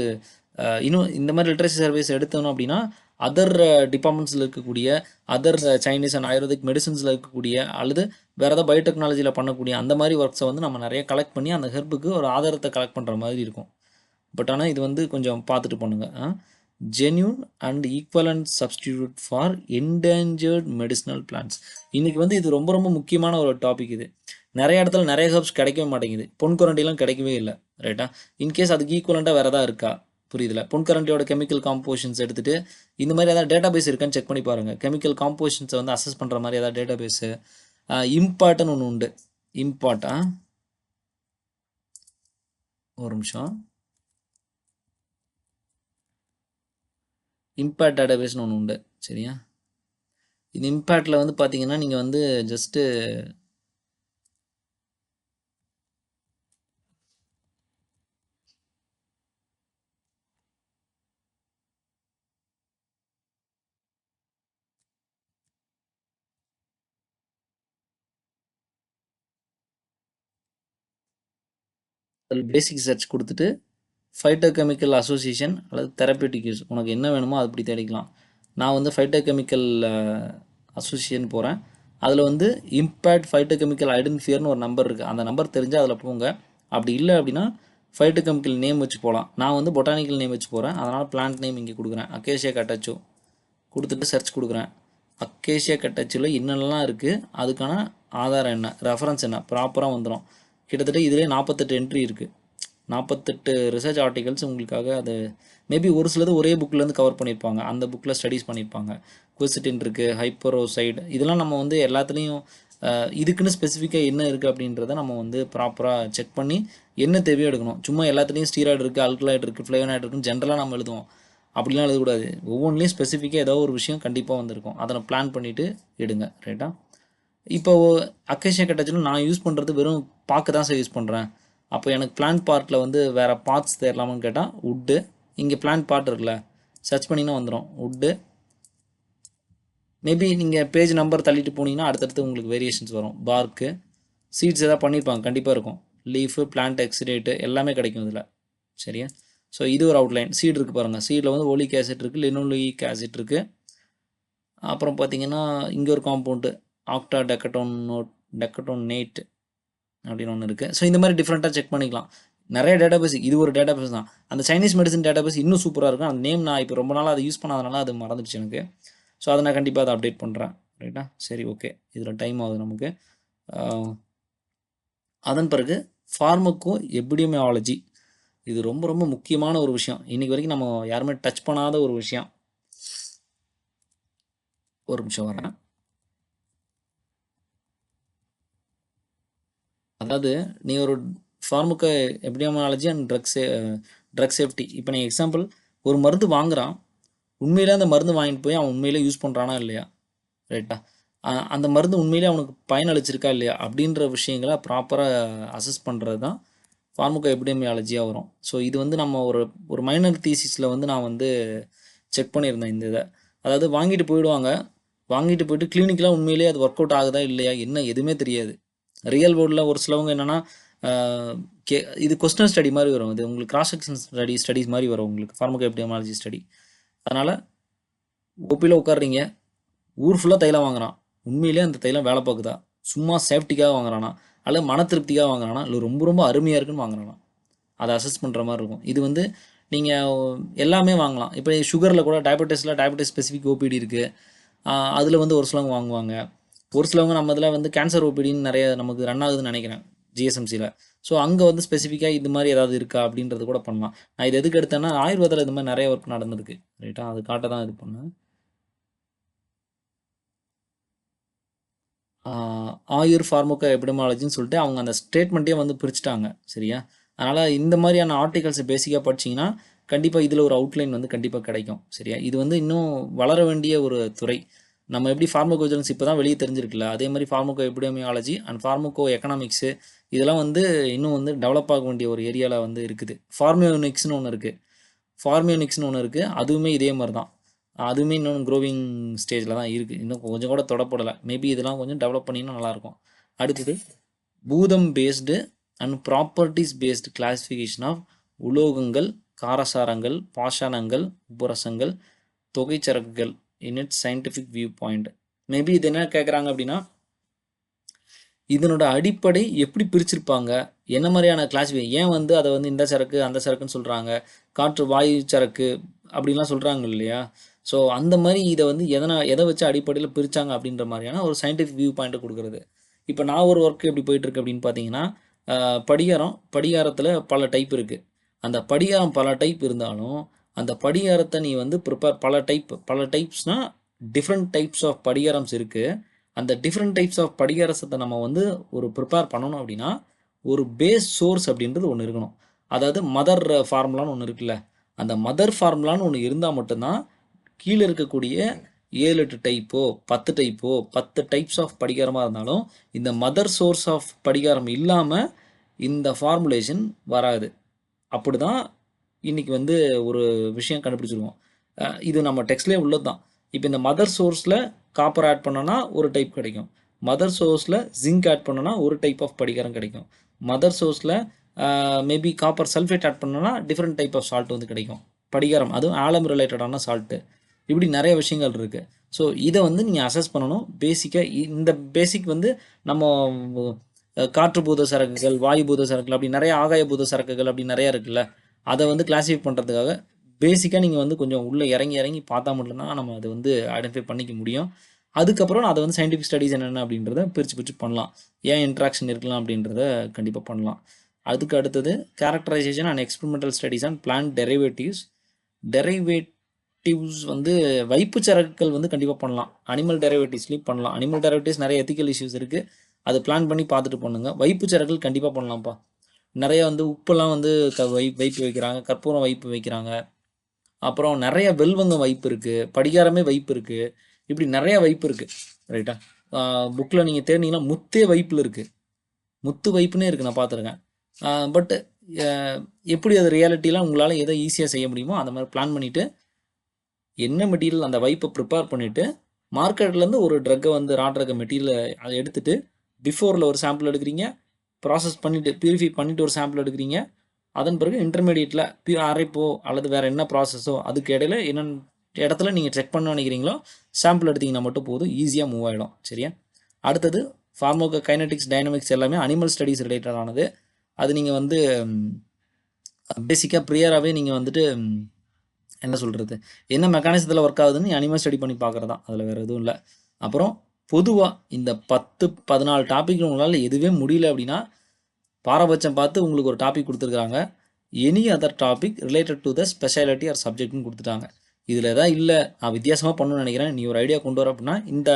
இன்னும் இந்த மாதிரி லிட்ரேச்சர் சர்வீஸ் எடுத்தோம் அப்படின்னா அதர் டிபார்ட்மெண்ட்ஸில் இருக்கக்கூடிய அதர் சைனீஸ் அண்ட் ஆயுர்வேதிக் மெடிசன்ஸில் இருக்கக்கூடிய அல்லது வேறு ஏதாவது பயோடெக்னாலஜியில் பண்ணக்கூடிய அந்த மாதிரி ஒர்க்ஸை வந்து நம்ம நிறைய கலெக்ட் பண்ணி அந்த ஹெர்புக்கு ஒரு ஆதாரத்தை கலெக்ட் பண்ணுற மாதிரி இருக்கும். பட் ஆனால் இது வந்து கொஞ்சம் பார்த்துட்டு பண்ணுங்கள். Genuine and equivalent substitute for endangered medicinal plants. இன்றைக்கி வந்து இது ரொம்ப ரொம்ப முக்கியமான ஒரு டாபிக். இது நிறைய இடத்துல நிறைய ஹெர்ப்ஸ் கிடைக்கவே மாட்டேங்குது. பொன்குரண்டிலாம் கிடைக்கவே இல்லை, ரைட்டா? இன்கேஸ் அதுக்கு ஈக்குவலண்ட்டாக வேறு எதாவது இருக்கா, புரியுதுல? பொன்கரண்டியோட கெமிக்கல் காம்போசிஷன்ஸ் எடுத்துகிட்டு இந்த மாதிரி ஏதாவது டேட்டா பேஸ் இருக்கான்னு செக் பண்ணி பாருங்கள். கெமிக்கல் காம்போசிஷன்ஸை வந்து அசஸ் பண்ணுற மாதிரி ஏதாவது டேட்டா பேஸு. இம்பார்ட்னு ஒன்று உண்டு. ஒரு நிமிஷம், இம்பேக்ட் டேட்டா பேஸ்னு ஒன்று உண்டு, சரியா? இது இம்பேக்டில் வந்து பார்த்தீங்கன்னா நீங்கள் வந்து ஜஸ்ட்டு பேசிக் சர்ச் கொடுத்துட்டு ஃபைட்டோகெமிக்கல் அசோசியேஷன் அல்லது தெரப்பியூட்டிக் யூஸ் உனக்கு என்ன வேணுமோ அது அப்படி தேடிக்கலாம். நான் வந்து ஃபைட்டோகெமிக்கல் அசோசியேஷன் போகிறேன். அதில் வந்து இம்பேக்ட் ஃபைட்டோகெமிக்கல் ஐடென்டிஃபையர்னு ஒரு நம்பர் இருக்குது. அந்த நம்பர் தெரிஞ்சால் அதில் போங்க. அப்படி இல்லை அப்படின்னா ஃபைட்டோகெமிக்கல் நேம் வச்சு போகலாம். நான் வந்து பொட்டானிக்கல் நேம் வச்சு போகிறேன். அதனால் பிளான்ட் நேம் இங்கே கொடுக்குறேன். அக்கேஷியா கட்டாச்சோ கொடுத்துட்டு சர்ச் கொடுக்குறேன். அக்கேஷியா கட்டாச்சியில் என்னென்னலாம் இருக்குது, அதுக்கான ஆதாரம் என்ன, ரெஃபரன்ஸ் என்ன, ப்ராப்பராக வந்துடும். கிட்டத்தட்ட இதிலே 48 என்ட்ரி இருக்குது. 48 ரிசர்ச் ஆர்டிகல்ஸ் உங்களுக்காக. அது மேபி ஒரு சிலது ஒரே புக்கிலேருந்து கவர் பண்ணியிருப்பாங்க, அந்த புக்கில் ஸ்டடீஸ் பண்ணியிருப்பாங்க. குவெர்சிட்டின் இருக்குது, ஹைப்பரோசைடு, இதெல்லாம் நம்ம வந்து எல்லாத்துலேயும் இதுக்குன்னு ஸ்பெசிஃபிக்காக என்ன இருக்குது அப்படின்றத நம்ம வந்து ப்ராப்பராக செக் பண்ணி என்ன தேவையோ எடுக்கணும். சும்மா எல்லாத்துலேயும் ஸ்டீராய்டு இருக்குது, ஆல்கலாய்டு இருக்குது, ஃப்ளேவனாய்டு இருக்குன்னு ஜென்ரலாக நம்ம எழுதுவோம். அப்படிலாம் எழுதக்கூடாது. ஒவ்வொன்றிலையும் ஸ்பெசிஃபிக்காக ஏதோ ஒரு விஷயம் கண்டிப்பாக வந்திருக்கும். அதை பிளான் பண்ணிவிட்டு எடுங்க, ரைட்டா? இப்போ அக்கேஷியா கட்டாச்சிலும் நான் யூஸ் பண்ணுறது வெறும் பார்க்க தான் சார் யூஸ் பண்ணுறேன். அப்போ எனக்கு பிளான்ட் பார்ட்டில் வந்து வேறு பார்ட்ஸ் தேரலாமான்னு கேட்டால் வுட்டு, இங்கே பிளான்ட் பார்ட் இருக்குல்ல, சர்ச் பண்ணிங்கன்னா வந்துடும் வுட்டு. மேபி நீங்கள் பேஜ் நம்பர் தள்ளிட்டு போனீங்கன்னா அடுத்தடுத்து உங்களுக்கு வேரியேஷன்ஸ் வரும். பார்க்கு, சீட்ஸ் எதாவது பண்ணியிருப்பாங்க, கண்டிப்பாக இருக்கும். லீஃபு, பிளான்ட் எக்ஸிடேட்டு எல்லாமே கிடைக்கும் இதில், சரியா? ஸோ இது ஒரு அவுட்லைன். சீட் இருக்குது பாருங்கள். சீடில் வந்து ஓலிக் ஆசிட் இருக்குது, லினோலிக் ஆசிட் இருக்குது. அப்புறம் பார்த்தீங்கன்னா இங்கே ஒரு காம்பவுண்டு ஆக்டா டெக்கட்டோனேட் அப்படின்னு ஒன்று இருக்குது. ஸோ இந்த மாதிரி டிஃப்ரெண்ட்டாக செக் பண்ணிக்கலாம். நிறைய டேட்டாபேஸ், இது ஒரு டேட்டாபேஸ் தான். அந்த சைனீஸ் மெடிசன் டேட்டாபேஸ் இன்னும் சூப்பராக இருக்கும். அந்த நேம் நான் இப்போ ரொம்ப நாளாக அதை யூஸ் பண்ணாதனால அது மறந்துடுச்சு எனக்கு. ஸோ அதை நான் கண்டிப்பாக அதை அப்டேட் பண்ணுறேன். ரைட்டா? சரி, ஓகே. இதில் டைம் ஆகுது நமக்கு. அதன் பிறகு ஃபார்மக்கோ எபிடெமியாலஜி, இது ரொம்ப ரொம்ப முக்கியமான ஒரு விஷயம். இன்னைக்கு வரைக்கும் நம்ம யாருமே டச் பண்ணாத ஒரு விஷயம். ஒரு நிமிஷம் வரேன். அதாவது நீங்கள் ஒரு ஃபார்மக்கோ எபிடெமியாலஜி அண்ட் ட்ரக் சேஃப்டி, இப்போ நீங்கள் எக்ஸாம்பிள் ஒரு மருந்து வாங்குறான், உண்மையிலே அந்த மருந்து வாங்கிட்டு போய் அவன் உண்மையிலே யூஸ் பண்ணுறானா இல்லையா? ரைட்டா? அந்த மருந்து உண்மையிலே அவனுக்கு பயனளிச்சிருக்கா இல்லையா அப்படின்ற விஷயங்களை ப்ராப்பராக அசஸ் பண்ணுறது தான் ஃபார்மக்கோ எபிடெமியாலஜியாக வரும். ஸோ இது வந்து நம்ம ஒரு மைனர் தீசிஸில் வந்து நான் வந்து செக் பண்ணியிருந்தேன் இந்த இதை. அதாவது வாங்கிட்டு போயிடுவாங்க, வாங்கிட்டு போயிட்டு கிளினிக்கெலாம் உண்மையிலேயே அது ஒர்க் அவுட் ஆகுதா இல்லையா என்ன எதுவுமே தெரியாது. ரியல் வேர்ல்டில் ஒரு சிலவங்க என்னென்னா இது கொஸ்டின் ஸ்டடி மாதிரி வரும். இது உங்களுக்கு கிராஸ் செக்ஷன் ஸ்டடிஸ் மாதிரி வரும் உங்களுக்கு ஃபார்மக்கோ எபிடெமியாலஜி ஸ்டடி. அதனால் ஓபியில் உட்காடுறீங்க, ஊர் ஃபுல்லாக தைலம் வாங்குறான், உண்மையிலே அந்த தைலம் வேலை பார்க்குதா, சும்மா சேஃப்டிக்காக வாங்குறானா, அல்ல மன திருப்திக்காக வாங்குறானா, இல்லை ரொம்ப ரொம்ப அருமையாக இருக்குன்னு வாங்குறானா, அதை அசஸ் பண்ணுற மாதிரி இருக்கும். இது வந்து நீங்கள் எல்லாமே வாங்கலாம். இப்போ சுகரில் கூட டயபெட்டிஸ் ஸ்பெசிஃபிக் ஓபிடி இருக்குது. அதில் வந்து ஒரு சிலவங்க வாங்குவாங்க. ஒரு சிலவங்க நம்ம இதில் வந்து கேன்சர் ஓபிடின்னு நிறைய நமக்கு ரன் ஆகுதுன்னு நினைக்கிறேன் ஜிஎஸ்எம்சியில். ஸோ அங்கே வந்து ஸ்பெசிஃபிக்காக இது மாதிரி ஏதாவது இருக்கா அப்படின்றது கூட பண்ணலாம். நான் இது எதுக்கு எடுத்தேன்னா ஆயுர்வேதில் இது மாதிரி நிறைய ஒர்க் நடந்திருக்கு. ரைட்டா? அது காட்ட தான் இது பண்ணேன். ஆயுர் ஃபார்மக்கோ எபிடெமியாலஜின்னு சொல்லிட்டு அவங்க அந்த ஸ்டேட்மெண்ட்டே வந்து பிரிச்சுட்டாங்க. சரியா? அதனால் இந்த மாதிரியான ஆர்டிகல்ஸை பேசிக்காக படிச்சிங்கன்னா கண்டிப்பாக இதில் ஒரு அவுட்லைன் வந்து கண்டிப்பாக கிடைக்கும். சரியா? இது வந்து இன்னும் வளர வேண்டிய ஒரு துறை. நம்ம எப்படி ஃபார்மகோவிஜிலன்ஸ் இப்போ தான் வெளியே தெரிஞ்சிருக்குல்ல, அதே மாதிரி ஃபார்மக்கோ எபிடெமியாலஜி அண்ட் ஃபார்மக்கோ எக்கனாமிக்ஸு இதெல்லாம் வந்து இன்னும் வந்து டெவலப் ஆக வேண்டிய ஒரு ஏரியாவில் வந்து இருக்குது. ஃபார்மியோனிக்ஸ்னு ஒன்று இருக்குது. அதுவுமே இதே மாதிரி தான். அதுவுமே இன்னும் க்ரோவிங் ஸ்டேஜில் தான் இருக்குது. இன்னும் கொஞ்சம் கூட தொடப்படலை. மேபி இதெல்லாம் கொஞ்சம் டெவலப் பண்ணினா நல்லாயிருக்கும். அடுத்தது பூதம் based and properties based classification of உலோகங்கள், காரசாரங்கள், பாஷாணங்கள், உபரசங்கள், தொகைச்சரக்குகள் in its scientific viewpoint. Maybe இது என்ன கேட்குறாங்க அப்படின்னா, இதனோட அடிப்படை எப்படி பிரிச்சிருப்பாங்க, என்ன மாதிரியான கிளாஸிஃபை, ஏன் வந்து அதை வந்து இந்த சரக்கு அந்த சரக்குன்னு சொல்கிறாங்க, காற்று வாயு சரக்கு அப்படின்லாம் சொல்கிறாங்க இல்லையா? ஸோ அந்த மாதிரி இதை வந்து எதை வச்சு அடிப்படையில் பிரித்தாங்க அப்படின்ற மாதிரியான ஒரு சயின்டிஃபிக் வியூ பாயிண்ட்டை கொடுக்குறது. இப்போ நான் ஒரு ஒர்க் எப்படி போயிட்டுருக்கு அப்படின்னு பார்த்தீங்கன்னா, படிகாரத்தில் பல டைப் இருக்குது. அந்த படிகாரம் பல டைப் இருந்தாலும் அந்த படிகாரத்தை நீ வந்து ப்ரிப்பேர் பல டைப்ஸ்னால் டிஃப்ரெண்ட் டைப்ஸ் ஆஃப் படிகாரம்ஸ் இருக்குது. அந்த டிஃப்ரெண்ட் டைப்ஸ் ஆஃப் படிகாரத்தை நம்ம வந்து ஒரு ப்ரிப்பேர் பண்ணணும் அப்படின்னா ஒரு பேஸ் சோர்ஸ் அப்படின்றது ஒன்று இருக்கணும். அதாவது மதர் ஃபார்முலான்னு ஒன்று இருக்குல்ல, அந்த மதர் ஃபார்முலான்னு ஒன்று இருந்தால் மட்டும்தான் கீழே இருக்கக்கூடிய 7-8 டைப்போ 10 டைப்ஸ் ஆஃப் படிகாரமாக இருந்தாலும் இந்த மதர் சோர்ஸ் ஆஃப் படிகாரம் இல்லாமல் இந்த ஃபார்முலேஷன் வராது. அப்படி தான் இன்றைக்கி வந்து ஒரு விஷயம் கண்டுபிடிச்சிருவோம். இது நம்ம டெக்ஸ்ட்லேயே உள்ளது தான். இப்போ இந்த மதர் சோர்ஸில் காப்பர் ஆட் பண்ணோன்னா ஒரு டைப் கிடைக்கும், மதர் சோர்ஸில் ஜிங்க் ஆட் பண்ணோன்னா ஒரு டைப் ஆஃப் படிகாரம் கிடைக்கும், மதர் சோர்ஸில் மேபி காப்பர் சல்ஃபேட் ஆட் பண்ணோன்னா டிஃப்ரெண்ட் டைப் ஆஃப் சால்ட் வந்து கிடைக்கும் படிகாரம், அதுவும் ஆலம் ரிலேட்டடான சால்ட்டு. இப்படி நிறைய விஷயங்கள் இருக்குது. ஸோ இதை வந்து நீங்கள் அசஸ் பண்ணணும். பேசிக்காக இந்த பேசிக் வந்து நம்ம காற்று பூத சரக்குகள், வாயு பூத சரக்குகள், அப்படி நிறைய ஆகாய பூத சரக்குகள் அப்படி நிறையா இருக்குல்ல, அதை வந்து கிளாஸிஃபை பண்ணுறதுக்காக பேசிக்காக நீங்கள் வந்து கொஞ்சம் உள்ளே இறங்கி பார்த்தா மட்டும்தான் நம்ம அதை வந்து ஐடென்டிஃபை பண்ணிக்க முடியும். அதுக்கப்புறம் அதை வந்து சயின்டிஃபிக் ஸ்டடீஸ் என்னென்ன அப்படின்றத பிரித்து பண்ணலாம். ஏன் இன்ட்ராக்ஷன் இருக்கலாம் அப்படின்றத கண்டிப்பாக பண்ணலாம். அதுக்கு அடுத்தது characterization and experimental studies and plant derivatives வந்து வைப்பு சரக்குகள் வந்து கண்டிப்பாக பண்ணலாம். அனிமல் டெரிவேட்டிவ்ஸ்லேயும் பண்ணலாம். அனிமல் டெரிவேட்டிவ்ஸ் நிறைய எத்திக்கல் இஷ்யூஸ் இருக்குது, அது பிளான் பண்ணி பார்த்துட்டு பண்ணுங்க. வைப்பு சரக்குகள் கண்டிப்பாக பண்ணலாம்ப்பா. நிறைய வந்து உப்பெல்லாம் வந்து வைப்பு வைக்கிறாங்க, கற்பூரம் வைப்பு வைக்கிறாங்க, அப்புறம் நிறைய வெல்வங்க வைப்பு இருக்குது, படிகாரமே வைப்பு இருக்குது, இப்படி நிறைய வைப்பு இருக்குது. ரைட்டா? புக்கில் நீங்கள் தேடினீங்கன்னா முத்தே வைப்பில் இருக்குது, முத்து வைப்புன்னே இருக்குது, நான் பார்த்துருக்கேன். பட் எப்படி அது ரியாலிட்டிலாம் உங்களால் எதை ஈஸியாக செய்ய முடியுமோ அந்த மாதிரி பிளான் பண்ணிவிட்டு என்ன மெட்டீரியல் அந்த வைப்பை ப்ரிப்பேர் பண்ணிவிட்டு மார்க்கெட்லேருந்து ஒரு ட்ரக்கை வந்து ட்ரக்கை மெட்டீரியலை அதை எடுத்துகிட்டு பிஃபோரில் ஒரு சாம்பிள் எடுக்கிறீங்க, ப்ராசஸ் பண்ணிவிட்டு பியூரிஃபை பண்ணிவிட்டு ஒரு சாம்பிள் எடுக்கிறீங்க, அதன் பிறகு இன்டர்மீடியட்டில் அரைப்போ அல்லது வேறு என்ன ப்ராசஸோ அதுக்கு இடையில என்னென்ன இடத்துல நீங்கள் செக் பண்ண நினைக்கிறீங்களோ சாம்பிள் எடுத்திங்கன்னா மட்டும் போதும், ஈஸியாக மூவ் ஆகிடும். சரியா? அடுத்தது ஃபார்மோகோ கைனடிக்ஸ் டைனமிக்ஸ் எல்லாமே அனிமல் ஸ்டடீஸ் ரிலேட்டடானது. அது நீங்கள் வந்து பேசிக்காக ப்ரியராகவே நீங்கள் வந்துட்டு என்ன சொல்கிறது, என்ன மெக்கானிசத்தில் ஒர்க் ஆகுதுன்னு அனிமல் ஸ்டடி பண்ணி பார்க்குறது தான், அதில் வேறு எதுவும் இல்லை. அப்புறம் பொதுவாக இந்த 10-14 டாபிக் உங்களால் எதுவே முடியல அப்படின்னா பாரபட்சம் பார்த்து உங்களுக்கு ஒரு டாபிக் கொடுத்துருக்காங்க. Any other topic related to the speciality or சப்ஜெக்ட்னு கொடுத்துட்டாங்க. இதில் எதாவது இல்லை நான் வித்தியாசமாக பண்ணணும்னு நினைக்கிறேன், நீ ஒரு ஐடியா கொண்டு வர அப்படின்னா இந்த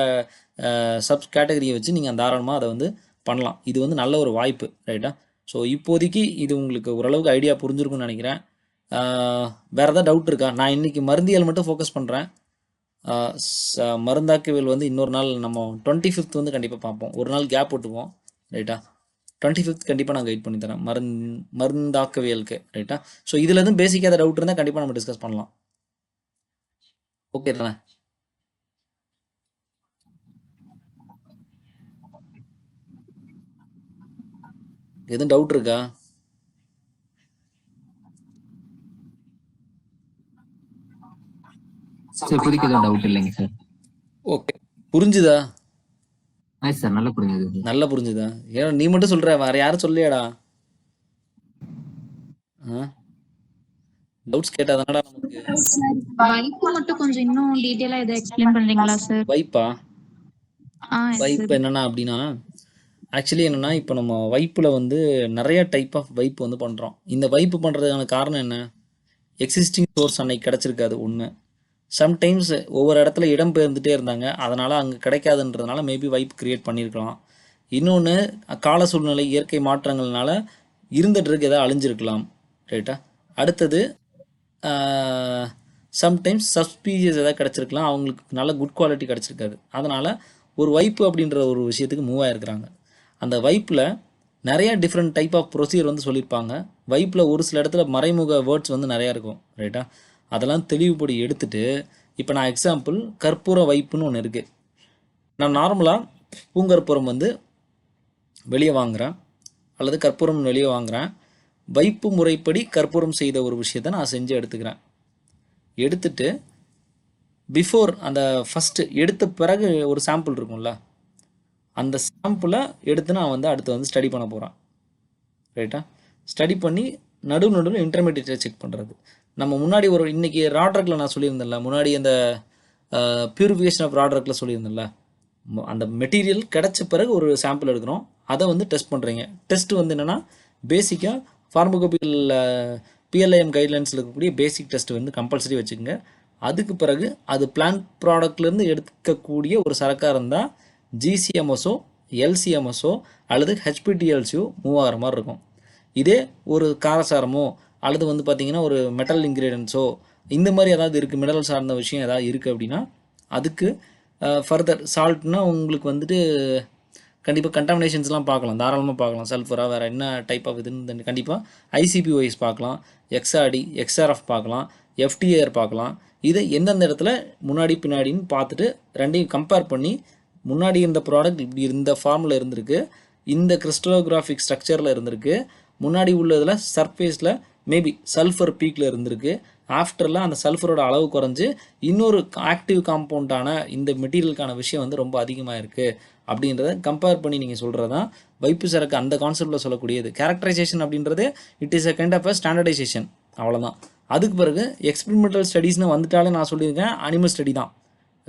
சப் கேட்டகரியை வச்சு நீங்கள் தாராளமாக அதை வந்து பண்ணலாம். இது வந்து நல்ல ஒரு வாய்ப்பு, ரைட்டா? ஸோ இப்போதைக்கு இது உங்களுக்கு ஓரளவுக்கு ஐடியா புரிஞ்சிருக்கும்னு நினைக்கிறேன். வேறு ஏதாவது டவுட் இருக்கா? நான் இன்றைக்கி மருந்தியல் மட்டும் ஃபோக்கஸ் பண்ணுறேன். மருந்தாக்கவியல் வந்து இன்னொரு நாள் நம்ம 25th வந்து கண்டிப்பாக பார்ப்போம். ஒரு நாள் கேப் விட்டுக்குவோம், ரைட்டா? 25th கண்டிப்பாக நான் கைட் பண்ணி தரேன் மருந்தாக்கவியலுக்கு, ரைட்டா? ஸோ இதில் எதுவும் பேசிக்காக ஏதாவது டவுட் இருந்தால் கண்டிப்பாக நம்ம டிஸ்கஸ் பண்ணலாம். ஓகே தானே? எதுவும் டவுட் இருக்கா? சார் இப்போதைக்கு எதுவும் டவுட் இல்லைங்க சார். ஓகே, புரிஞ்சுதா? ஆய் சார் நல்லா புரிஞ்சுது சார். நல்லா புரிஞ்சுதா? ஏன்னா நீ மட்டும் சொல்கிற, வேறு யாரும் சொல்லியாடா? டவுட்ஸ் கேட்டால் தானடா நமக்கு. வைப்பு மட்டும் கொஞ்சம் இன்னும் டீடைலா இதை எக்ஸ்பிளைன் பண்றீங்களா சார்? வைப்பா? yes வைப்பு sir. என்னன்னா அப்படின்னா, ஆக்சுவலி என்னென்னா இப்போ நம்ம வைப்பில் வந்து நிறைய டைப் ஆஃப் வைப்பு வந்து பண்ணுறோம். இந்த வைப்பு பண்ணுறதுக்கான காரணம் என்ன? எக்ஸிஸ்டிங் சோர்ஸ் அன்னைக்கு கிடச்சிருக்காது ஒன்று. சம்டைம்ஸ் ஒவ்வொரு இடத்துல இடம் பெயர்ந்துட்டே இருந்தாங்க, அதனால் அங்கே கிடைக்காதுன்றதுனால மேபி வைப் க்ரியேட் பண்ணியிருக்கலாம். இன்னொன்று கால சூழ்நிலை இயற்கை மாற்றங்கள்னால இருந்த ட்ரக் எதாவது அழிஞ்சிருக்கலாம், ரைட்டா? அடுத்தது சம்டைம்ஸ் சப்ஸ்பீசியஸ் எதாவது கிடச்சிருக்கலாம், அவங்களுக்கு நல்ல குட் குவாலிட்டி கிடச்சிருக்காது, அதனால் ஒரு வைப்பு அப்படின்ற ஒரு விஷயத்துக்கு மூவ் ஆகிருக்கிறாங்க. அந்த வைப்பில் நிறையா டிஃப்ரெண்ட் டைப் ஆஃப் ப்ரொசீஜர் வந்து சொல்லியிருப்பாங்க. வைப்பில் ஒரு சில இடத்துல மறைமுக வேர்ட்ஸ் வந்து நிறையா இருக்கும், ரைட்டா? அதெல்லாம் தெளிவுபடி எடுத்துகிட்டு இப்போ நான் எக்ஸாம்பிள் கற்பூர வைப்புன்னு ஒன்று இருக்குது. நான் நார்மலாக பூங்கற்பூரம் வந்து வெளியே வாங்குகிறேன் அல்லது கற்பூரம் வெளியே வாங்குகிறேன். வைப்பு முறைப்படி கற்பூரம் செய்த ஒரு விஷயத்தை நான் செஞ்சு எடுத்துக்கிறேன். எடுத்துட்டு பிஃபோர் அந்த ஃபஸ்ட்டு எடுத்த பிறகு ஒரு சாம்பிள் இருக்கும்ல, அந்த சாம்பிளை எடுத்து நான் வந்து அடுத்து வந்து ஸ்டடி பண்ண போகிறேன், ரைட்டா? ஸ்டடி பண்ணி நடுவில் இன்டர்மீடியேட்டை செக் பண்ணுறது. நம்ம முன்னாடி ஒரு இன்றைக்கி ராட்ரக்கில் நான் சொல்லியிருந்தேன்ல, முன்னாடி அந்த பியூரிஃபிகேஷன் ஆஃப் ராட்ரக்கில் சொல்லியிருந்தேன்ல, அந்த மெட்டீரியல் கிடச்ச பிறகு ஒரு சாம்பிள் எடுக்கிறோம், அதை வந்து டெஸ்ட் பண்ணுறீங்க. டெஸ்ட் வந்து என்னென்னா பேசிக்காக ஃபார்மகோபியல் பிஎல்ஐஎம் கைட்லைன்ஸில் இருக்கக்கூடிய பேசிக் டெஸ்ட் வந்து கம்பல்சரி வச்சுக்கோங்க. அதுக்கு பிறகு அது பிளான்ட் ப்ராடக்ட்லேருந்து எடுக்கக்கூடிய ஒரு சரக்காக இருந்தால் ஜிசிஎம்எஸோ எல்சிஎம்எஸோ அல்லது ஹெச்பிடிஎல்சியோ மூவ் ஆகிற மாதிரி இருக்கும். இதே ஒரு காரசாரமோ அல்லது வந்து பார்த்திங்கன்னா ஒரு மெட்டல் இன்க்ரீடியன்ஸோ இந்த மாதிரி ஏதாவது இருக்குது, மினரல் சார்ந்த விஷயம் ஏதாவது இருக்குது அப்படின்னா அதுக்கு ஃபர்தர் சால்ட்னா உங்களுக்கு வந்துட்டு கண்டிப்பாக கண்டாமினேஷன்ஸ்லாம் பார்க்கலாம், தாராளமாக பார்க்கலாம். சல்ஃபராக வேறு என்ன டைப் ஆஃப் இதுன்னு கண்டிப்பாக ஐசிபிஓஎஸ் பார்க்கலாம், எக்ஸ்ஆர்டி எக்ஸ்ஆர்எஃப் பார்க்கலாம், எஃப்டிஏஆர் பார்க்கலாம். இதை எந்தெந்த இடத்துல முன்னாடி பின்னாடின்னு பார்த்துட்டு ரெண்டையும் கம்பேர் பண்ணி முன்னாடி இந்த ப்ராடக்ட் இப்படி இந்த ஃபார்மில் இருந்திருக்கு, இந்த கிறிஸ்டலோகிராஃபிக் ஸ்ட்ரக்சரில் இருந்திருக்கு, முன்னாடி உள்ளதில் சர்ஃபேஸில் மேபி சல்ஃபர் பீக்கில் இருந்திருக்கு, ஆஃப்டரில் அந்த சல்ஃபரோட அளவு குறைஞ்சி இன்னொரு ஆக்டிவ் காம்பவுண்டான இந்த மெட்டீரியலுக்கான விஷயம் வந்து ரொம்ப அதிகமாக இருக்குது அப்படின்றத கம்பேர் பண்ணி நீங்கள் சொல்கிறது தான் வைப்பு சரக்கு அந்த கான்செப்டில் சொல்லக்கூடியது. கேரக்டரைசேஷன் அப்படின்றது it is a kind of a standardization, அவ்வளோதான். அதுக்கு பிறகு எக்ஸ்பெரிமெண்டல் ஸ்டடீஸ்னு வந்துட்டாலே நான் சொல்லியிருக்கேன் அனிமல் ஸ்டடி தான்,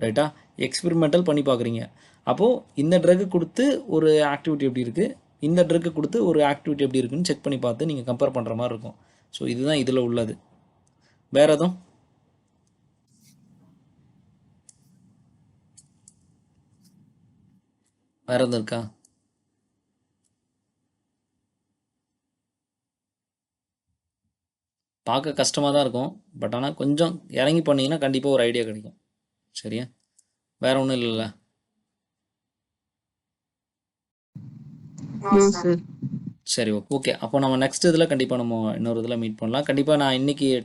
ரைட்டா? எக்ஸ்பெரிமெண்டல் பண்ணி பார்க்குறீங்க. அப்போது இந்த ட்ரக்கு கொடுத்து ஒரு ஆக்டிவிட்டி எப்படி இருக்குது, இந்த ட்ரக்கு கொடுத்து ஒரு ஆக்டிவிட்டி எப்படி இருக்குன்னு செக் பண்ணி பார்த்து நீங்கள் கம்பேர் பண்ணுற மாதிரி இருக்கும். ஸோ இதுதான் இதில் உள்ளது. வேறு எதுவும் வேறு எதுவும் இருக்கா? பார்க்க கஷ்டமாக தான் இருக்கும், பட் ஆனால் கொஞ்சம் இறங்கி பண்ணிங்கன்னா கண்டிப்பாக ஒரு ஐடியா கிடைக்கும், சரியா? வேறு ஒன்றும் இல்லைல்ல? சரி, ஓகே. அப்போ நம்ம நெக்ஸ்ட் இதில் கண்டிப்பாக நம்ம இன்னொரு இதில் மீட் பண்ணலாம். கண்டிப்பாக நான் இன்றைக்கி